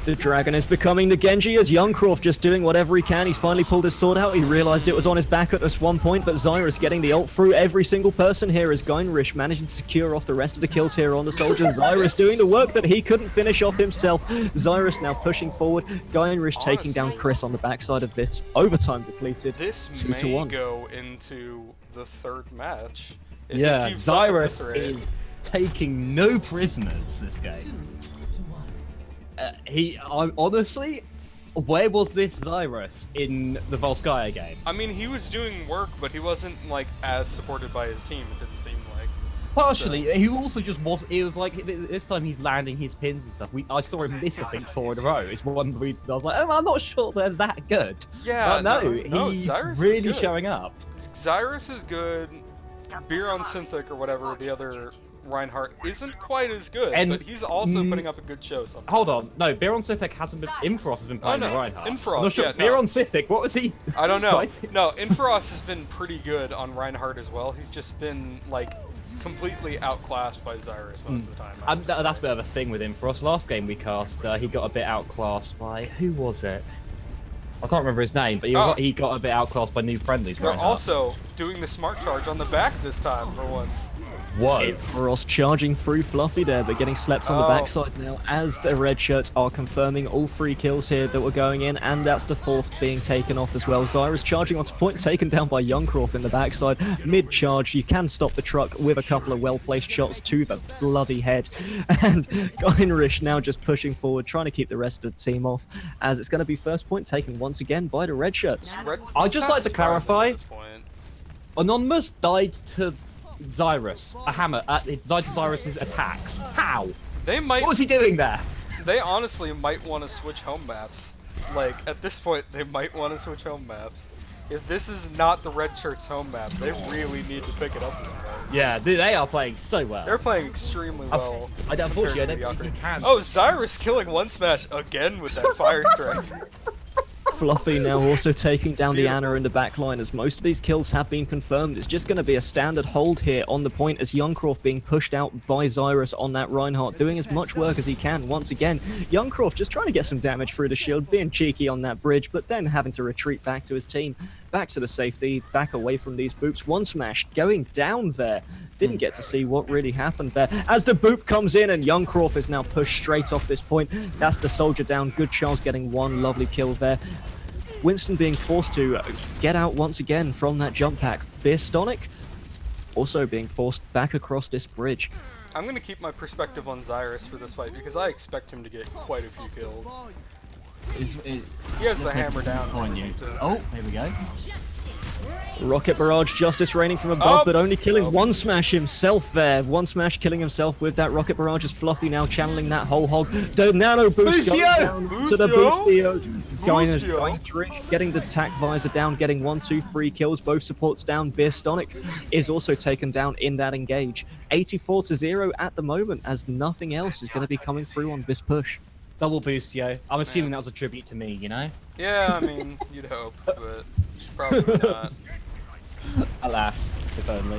The dragon is becoming the Genji as Youngcroft just doing whatever he can. He's finally pulled his sword out. He realized it was on his back at this one point, but Zyrus getting the ult through every single person here as Geinrich managing to secure off the rest of the kills here on the soldier. Zyrus doing the work that he couldn't finish off himself. Zyrus now pushing forward. Geinrich taking down Chris on the backside of this Shirts. Overtime depleted. This 2-1. may go into the third match. If it Yeah, keeps up at this Zyrus rate. is taking no prisoners this game. Honestly, where was this Zyrus in the Volskaya game? I mean, he was doing work, but he wasn't like as supported by his team. It didn't seem like. Partially, he also just was. It was like this time he's landing his pins and stuff. I saw him miss, I think, 4 in a row. It's one of the reasons I was like, oh, I'm not sure they're that good. Yeah, But no, he's Zyrus is really good. showing up. Zyrus is good. Beer on Synthic or whatever the other Reinhardt isn't quite as good, And- but he's also putting up a good show sometimes. Hold on, no, Biron Sithik hasn't been. Inferos has been playing no, the Reinhardt. Inferos, I'm not sure. yeah, no. Biron Sithik, what was he? I don't know. Right? No, Inferos has been pretty good on Reinhardt as well. He's just been like completely outclassed by Zyrus most of the time. I would That's a say. bit of a thing with Inferos. Last game we cast, he got a bit outclassed by who was it? I can't remember his name, but he got a bit outclassed by new friendlies. They're Reinhardt. also doing the smart charge on the back this time for once. Whoa. Ross charging through Fluffy there, but getting slept on the Oh. backside now as the red shirts are confirming all 3 kills here that were going in, and that's the 4th being taken off as well. Zyrus charging onto point, taken down by Youngcroft in the backside. Mid-charge, you can stop the truck with a couple of well-placed shots to the bloody head. And Heinrich now just pushing forward, trying to keep the rest of the team off, as it's going to be first point taken once again by the red shirts. I'd just Not like to surprising clarify- at this point. Anonymous died to Zyrus. A hammer. Died to Zyrus's attacks. How? They might. What was he doing there? They honestly might want to switch home maps. Like, at this point, they might want to switch home maps. If this is not the red shirts home map, they really need to pick it up this way. Yeah, they are playing so well. They're playing extremely well. Unfortunately, I compared to don't think he can. Oh, Zyrus killing one smash again with that fire strike. Fluffy now also taking down the Ana in the back line, as most of these kills have been confirmed. It's just going to be a standard hold here on the point, as Youngcroft being pushed out by Zyrus on that Reinhardt, doing as much work as he can once again. Youngcroft just trying to get some damage through the shield, being cheeky on that bridge, but then having to retreat back to his team, back to the safety, back away from these boops. One smash going down there. Didn't get to see what really happened there. As the boop comes in and Youngcroft is now pushed straight off this point. That's the soldier down. Good Charles getting one lovely kill there. Winston being forced to get out once again from that jump pack. Beerstonic also being forced back across this bridge. I'm going to keep my perspective on Zyrus for this fight because I expect him to get quite a few kills. He has the hammer down. Oh, here we go. Rocket Barrage Justice raining from above, Up. but only killing one smash himself there. One smash killing himself with that Rocket Barrage as Fluffy now channeling that whole hog. The nano boost going down to the Boostio! Boostio. Guy's Boostio! going through, getting the tack visor down, getting 1, 2, 3 kills. Both supports down. Beerstonic is also taken down in that engage. 84-0 at the moment, as nothing else is going to be coming through on this push. Double boost, yo. I'm assuming that was a tribute to me, you know? Yeah, I mean, you'd hope, but probably not. Alas, if only.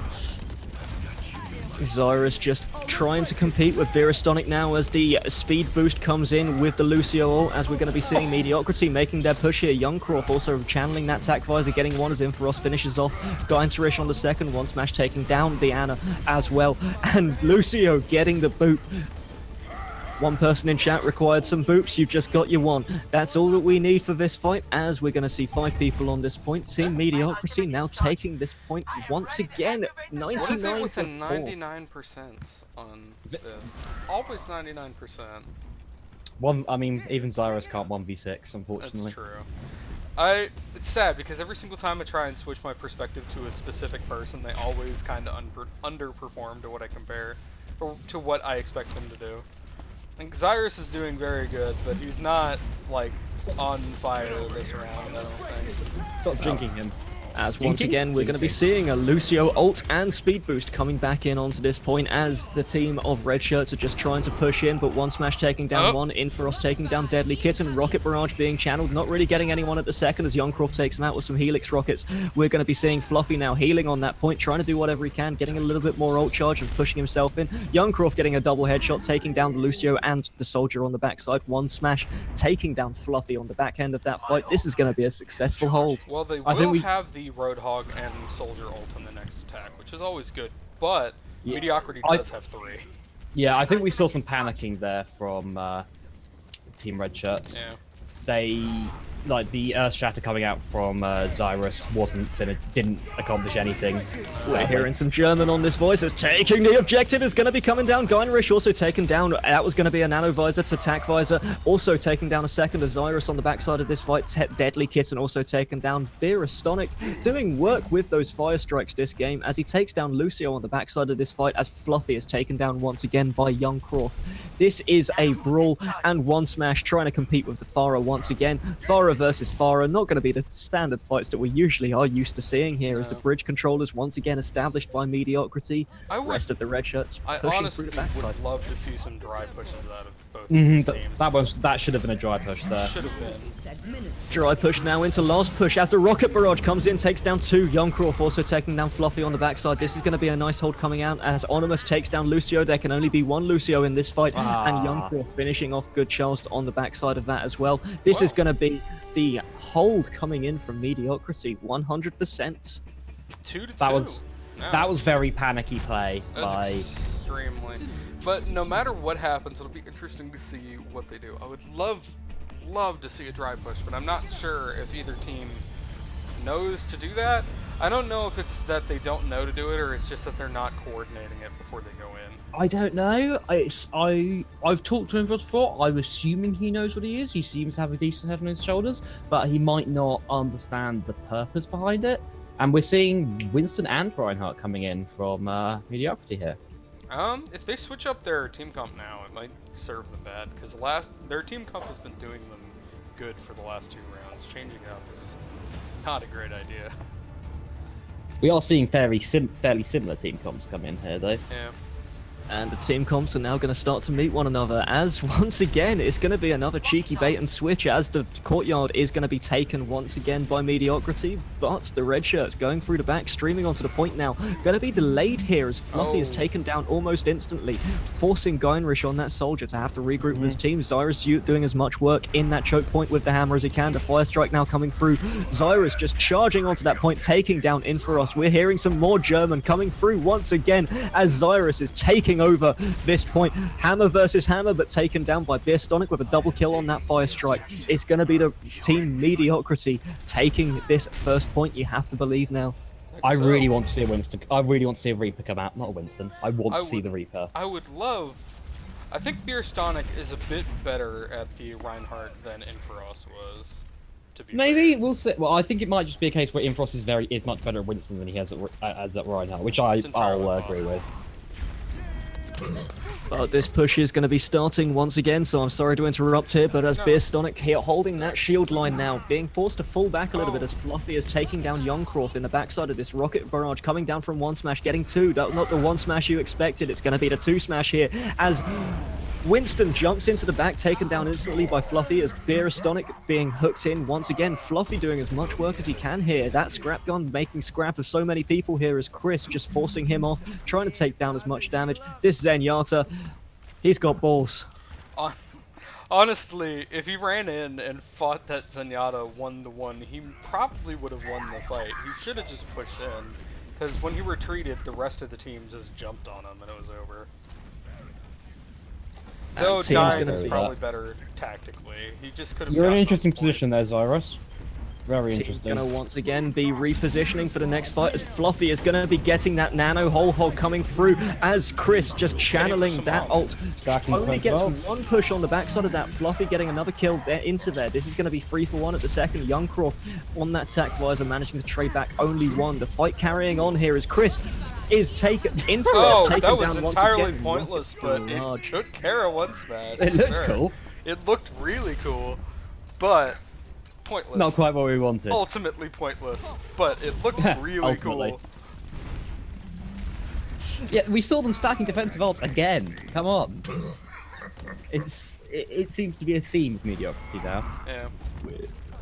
Zyrus just trying to compete with Beerstonic now as the speed boost comes in with the Lucio ult, as we're going to be seeing Mediocrity making their push here. Youngcroft also channeling that tack visor, getting one as Inferos finishes off. Geinterish on the second, one smash taking down the Ana as well. And Lucio getting the boop. One person in chat required some boops. You've just got your one. That's all that we need for this fight, as we're going to see 5 people on this point. Team Mediocrity now taking this point once again. What is it with the 99-4. 99% on this? Always 99%. I mean, even Zyrus can't 1v6, unfortunately. That's true. It's sad because every single time I try and switch my perspective to a specific person, they always kind of underperform to what I compare, or to what I expect them to do. And Zyrus is doing very good, but he's not, like, on fire this round, I don't think. Stop drinking him. As once Jinxing? again, we're going to be seeing a Lucio ult and speed boost coming back in onto this point, as the team of red shirts are just trying to push in, but one smash taking down one, Inferos taking down Deadly Kitten, Rocket Barrage being channeled, not really getting anyone at the second as Youngcroft takes him out with some Helix rockets. We're going to be seeing Fluffy now healing on that point, trying to do whatever he can, getting a little bit more ult charge and pushing himself in. Youngcroft getting a double headshot, taking down the Lucio and the soldier on the backside. One smash taking down Fluffy on the back end of that fight. This is going to be a successful hold. Well, they I think will we- have the Roadhog and Soldier ult in the next attack, which is always good, but Mediocrity I- does have 3. Yeah, I think we saw some panicking there from Team Red Shirts. Yeah. They like the Earth Shatter coming out from Xyrus didn't accomplish anything. We're hearing some German on this voice. It's taking the objective is going to be coming down. Geinrich also taken down. That was going to be a Nano Visor to Tac Visor. Also taking down a second of Xyrus on the backside of this fight. Deadly Kitten also taken down. Beerastonic doing work with those Fire Strikes this game as he takes down Lucio on the backside of this fight as Fluffy is taken down once again by Young Croft. This is a brawl and one smash trying to compete with the Farah once again. Farah versus Farah, not going to be the standard fights that we usually are used to seeing here as the bridge controllers once again established by Mediocrity. Rest of the red shirts pushing through the backside. I honestly would love to see some dry pushes out of both these teams. That should have been a dry push there. Should have been. Dry push now into last push as the Rocket Barrage comes in, takes down 2. Youngcroft also taking down Fluffy on the backside. This is going to be a nice hold coming out as Onimus takes down Lucio. There can only be one Lucio in this fight, and Youngcroft finishing off good Charles on the backside of that as well. This is going to be the hold coming in from Mediocrity, 100%. 2-2. That was very panicky play by extremely. But no matter what happens, it'll be interesting to see what they do. I would love to see a dry push, but I'm not sure if either team knows to do that. I don't know if it's that they don't know to do it, or it's just that they're not coordinating it before they go in. I don't know. I've talked to him before. I'm assuming he knows what he is. He seems to have a decent head on his shoulders, but he might not understand the purpose behind it. And we're seeing Winston and Reinhardt coming in from Mediocrity here. If they switch up their team comp now, it might serve them bad, because their team comp has been doing them good for the last 2 rounds. Changing up is not a great idea. We are seeing fairly similar team comps come in here, though. Yeah. And the team comps are now going to start to meet one another as once again it's going to be another cheeky bait and switch as the courtyard is going to be taken once again by Mediocrity, but the red shirts going through the back, streaming onto the point now. Going to be delayed here as Fluffy is taken down almost instantly, forcing Geinrich on that soldier to have to regroup with his team. Xyrus doing as much work in that choke point with the hammer as he can. The Fire Strike now coming through. Xyrus just charging onto that point, taking down Inferos. We're hearing some more German coming through once again as Xyrus is taking over this point. Hammer versus hammer, but taken down by Beerstonic with a double kill on that Fire Strike. It's going to be the team Mediocrity taking this first point. You have to believe now. I really want to see a Winston. I really want to see a Reaper come out, not a Winston. I want to see the Reaper. I would love. I think Beerstonic is a bit better at the Reinhardt than Inferos was. Maybe we'll see. Well, I think it might just be a case where Inferos is much better at Winston than he has at Reinhardt, which I'll agree with. But this push is going to be starting once again, so I'm sorry to interrupt here, but as Beerstonic here holding that shield line now, being forced to fall back a little bit as Fluffy is taking down Youngcroft in the backside of this Rocket Barrage, coming down from 1 smash, getting 2. Not the 1 smash you expected, it's going to be the 2 smash here as Winston jumps into the back, taken down instantly by Fluffy as Beerstonic being hooked in once again. Fluffy doing as much work as he can here. That scrap gun making scrap of so many people here as Chris just forcing him off, trying to take down as much damage. This Zenyatta, he's got balls. Honestly, if he ran in and fought that Zenyatta 1-1, he probably would have won the fight. He should have just pushed in, because when he retreated, the rest of the team just jumped on him and it was over. Though dying is probably better tactically. He just could have. You're in an interesting position there, Xyrus. Very interesting. Team's going to once again be repositioning for the next fight as Fluffy is going to be getting that nano whole hog coming through as Chris just channeling that ult. Only gets 1 push on the backside of that. Fluffy getting another kill there into there. This is going to be 3 for 1 at the second. Youngcroft on that Tac Visor managing to trade back only 1. The fight carrying on here as Chris is taken in for that was entirely pointless, but it took care of 1 smash. It looked cool. It looked really cool, but pointless. Not quite what we wanted. Ultimately pointless, but it looked really cool. Yeah, we saw them stacking defensive ults again. Come on. It seems to be a theme of Mediocrity now. Yeah.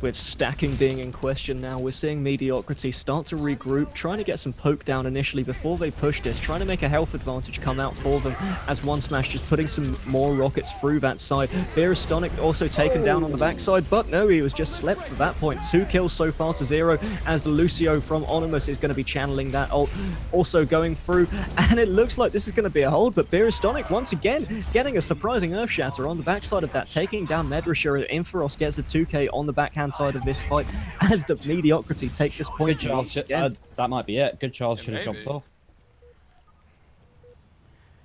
With stacking being in question now, we're seeing Mediocrity start to regroup, trying to get some poke down initially before they push this, trying to make a health advantage come out for them as 1 smash just putting some more rockets through that side. Beerstonic also taken down on the backside, but no, he was just slept for that point. 2 kills so far to 0 as the Lucio from Onimus is going to be channeling that ult, also going through, and it looks like this is going to be a hold, but Beerstonic once again getting a surprising Earth Shatter on the backside of that, taking down Medrisha. Inferos gets a 2k on the backhand side of this fight as the Mediocrity take this point Good once Charles. again. That might be it. Good Charles should have maybe. jumped off.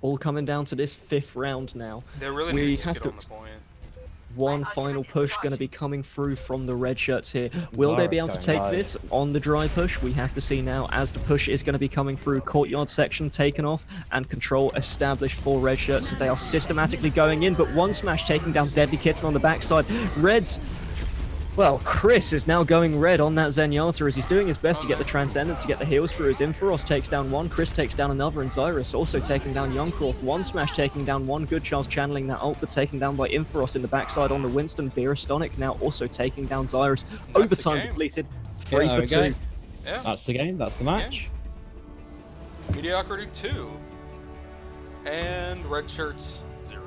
All coming down to this 5th round now. They really We need to have get to- on the point. One final push going to be coming through from the red shirts here. Will they be able to Zyrus take going this on the dry push? We have to see now as the push is going to be coming through. Courtyard section taken off and control established for red shirts as they are systematically going in. But one smash taking down Deadly Kitten on the backside. Reds. Well, Chris is now going red on that Zenyatta as he's doing his best to get the Transcendence, to get the heals through. As Inferos takes down one, Chris takes down another, and Zyrus also taking down Youngcroft. One smash taking down one, Good Charles channeling that ult, but taken down by Inferos in the backside on the Winston. Beerastonic now also taking down Zyrus. the Overtime game. completed, 3 Yeah, for there we 2. go. Yeah. That's the game. That's the match. Mediocrity 2. And red shirts 0.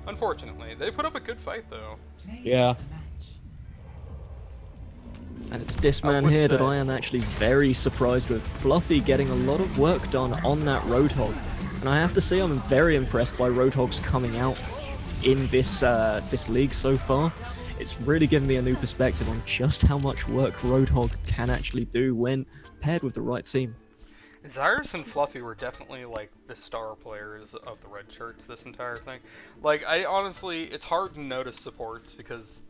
Unfortunately. They put up a good fight, though. Yeah. And it's this I man would here that say- I am actually very surprised with. Fluffy getting a lot of work done on that Roadhog. And I have to say I'm very impressed by Roadhogs coming out in this this league so far. It's really given me a new perspective on just how much work Roadhog can actually do when paired with the right team. Zyrus and Fluffy were definitely like the star players of the red shirts this entire thing. Like, I honestly, it's hard to notice supports because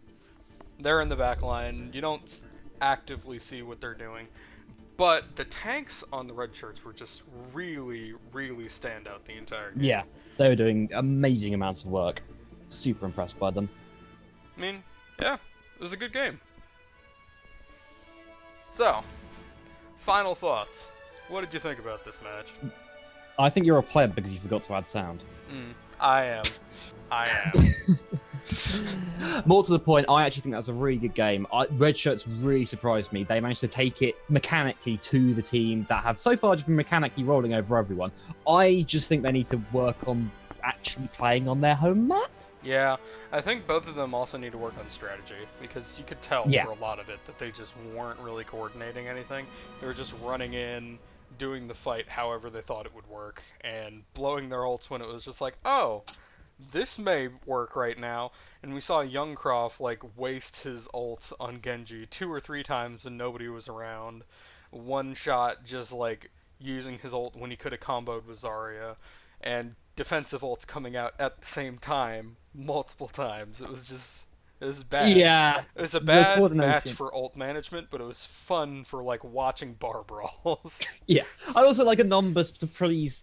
they're in the back line. You don't actively see what they're doing. But the tanks on the red shirts were just really, really stand out the entire game. Yeah. They were doing amazing amounts of work. Super impressed by them. I mean, yeah, it was a good game. So, final thoughts. What did you think about this match? I think you're a pleb because you forgot to add sound. I am. More to the point, I actually think that's a really good game. Red Shirts really surprised me. They managed to take it mechanically to the team that have so far just been mechanically rolling over everyone. I just think they need to work on actually playing on their home map. Yeah, I think both of them also need to work on strategy, because you could tell Yeah. for a lot of it that they just weren't really coordinating anything. They were just running in, doing the fight however they thought it would work, and blowing their ults when it was just like, oh, this may work right now. And we saw Youngcroft like waste his ult on Genji 2 or 3 times and nobody was around. One shot just like using his ult when he could have comboed with Zarya, and defensive ults coming out at the same time multiple times. It was bad. Yeah. It was a The bad coordination. match for ult management, but it was fun for like watching bar brawls. Yeah. I also like a numbers to please,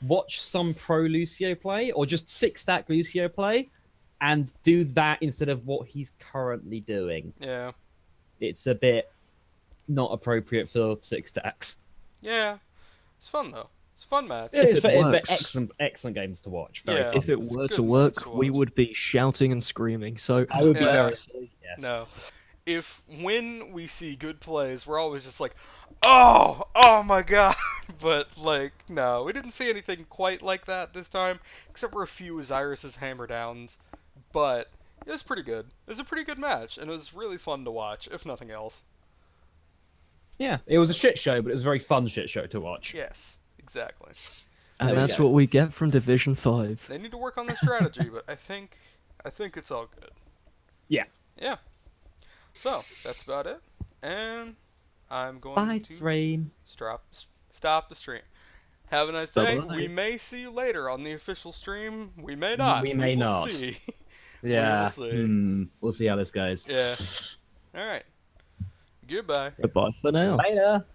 watch some pro Lucio play or just 6-stack Lucio play and do that instead of what he's currently doing. Yeah. It's a bit not appropriate for 6-stacks. Yeah. It's fun though. It's a fun match. If it works. Excellent games to watch. Very Yeah. fun. If it It's were good to match work, to we watch. would be shouting and screaming. So I would be Yeah. very silly. Yes. No. When we see good plays, we're always just like, oh my god. But like, no, we didn't see anything quite like that this time, except for a few Osiris's hammer downs. But it was pretty good. It was a pretty good match, and it was really fun to watch, if nothing else. Yeah, it was a shit show, but it was a very fun shit show to watch. Yes, exactly. and There you that's go. what we get from Division 5. They need to work on their strategy, but I think it's all good. Yeah. Yeah. So that's about it, and I'm going Bye, to stream. stop the stream. Have a nice day. Bye-bye. We may see you later on the official stream. We may not. We may will not. See. Yeah. see. We'll see how this goes. Yeah. All right. Goodbye. Goodbye for now. Later.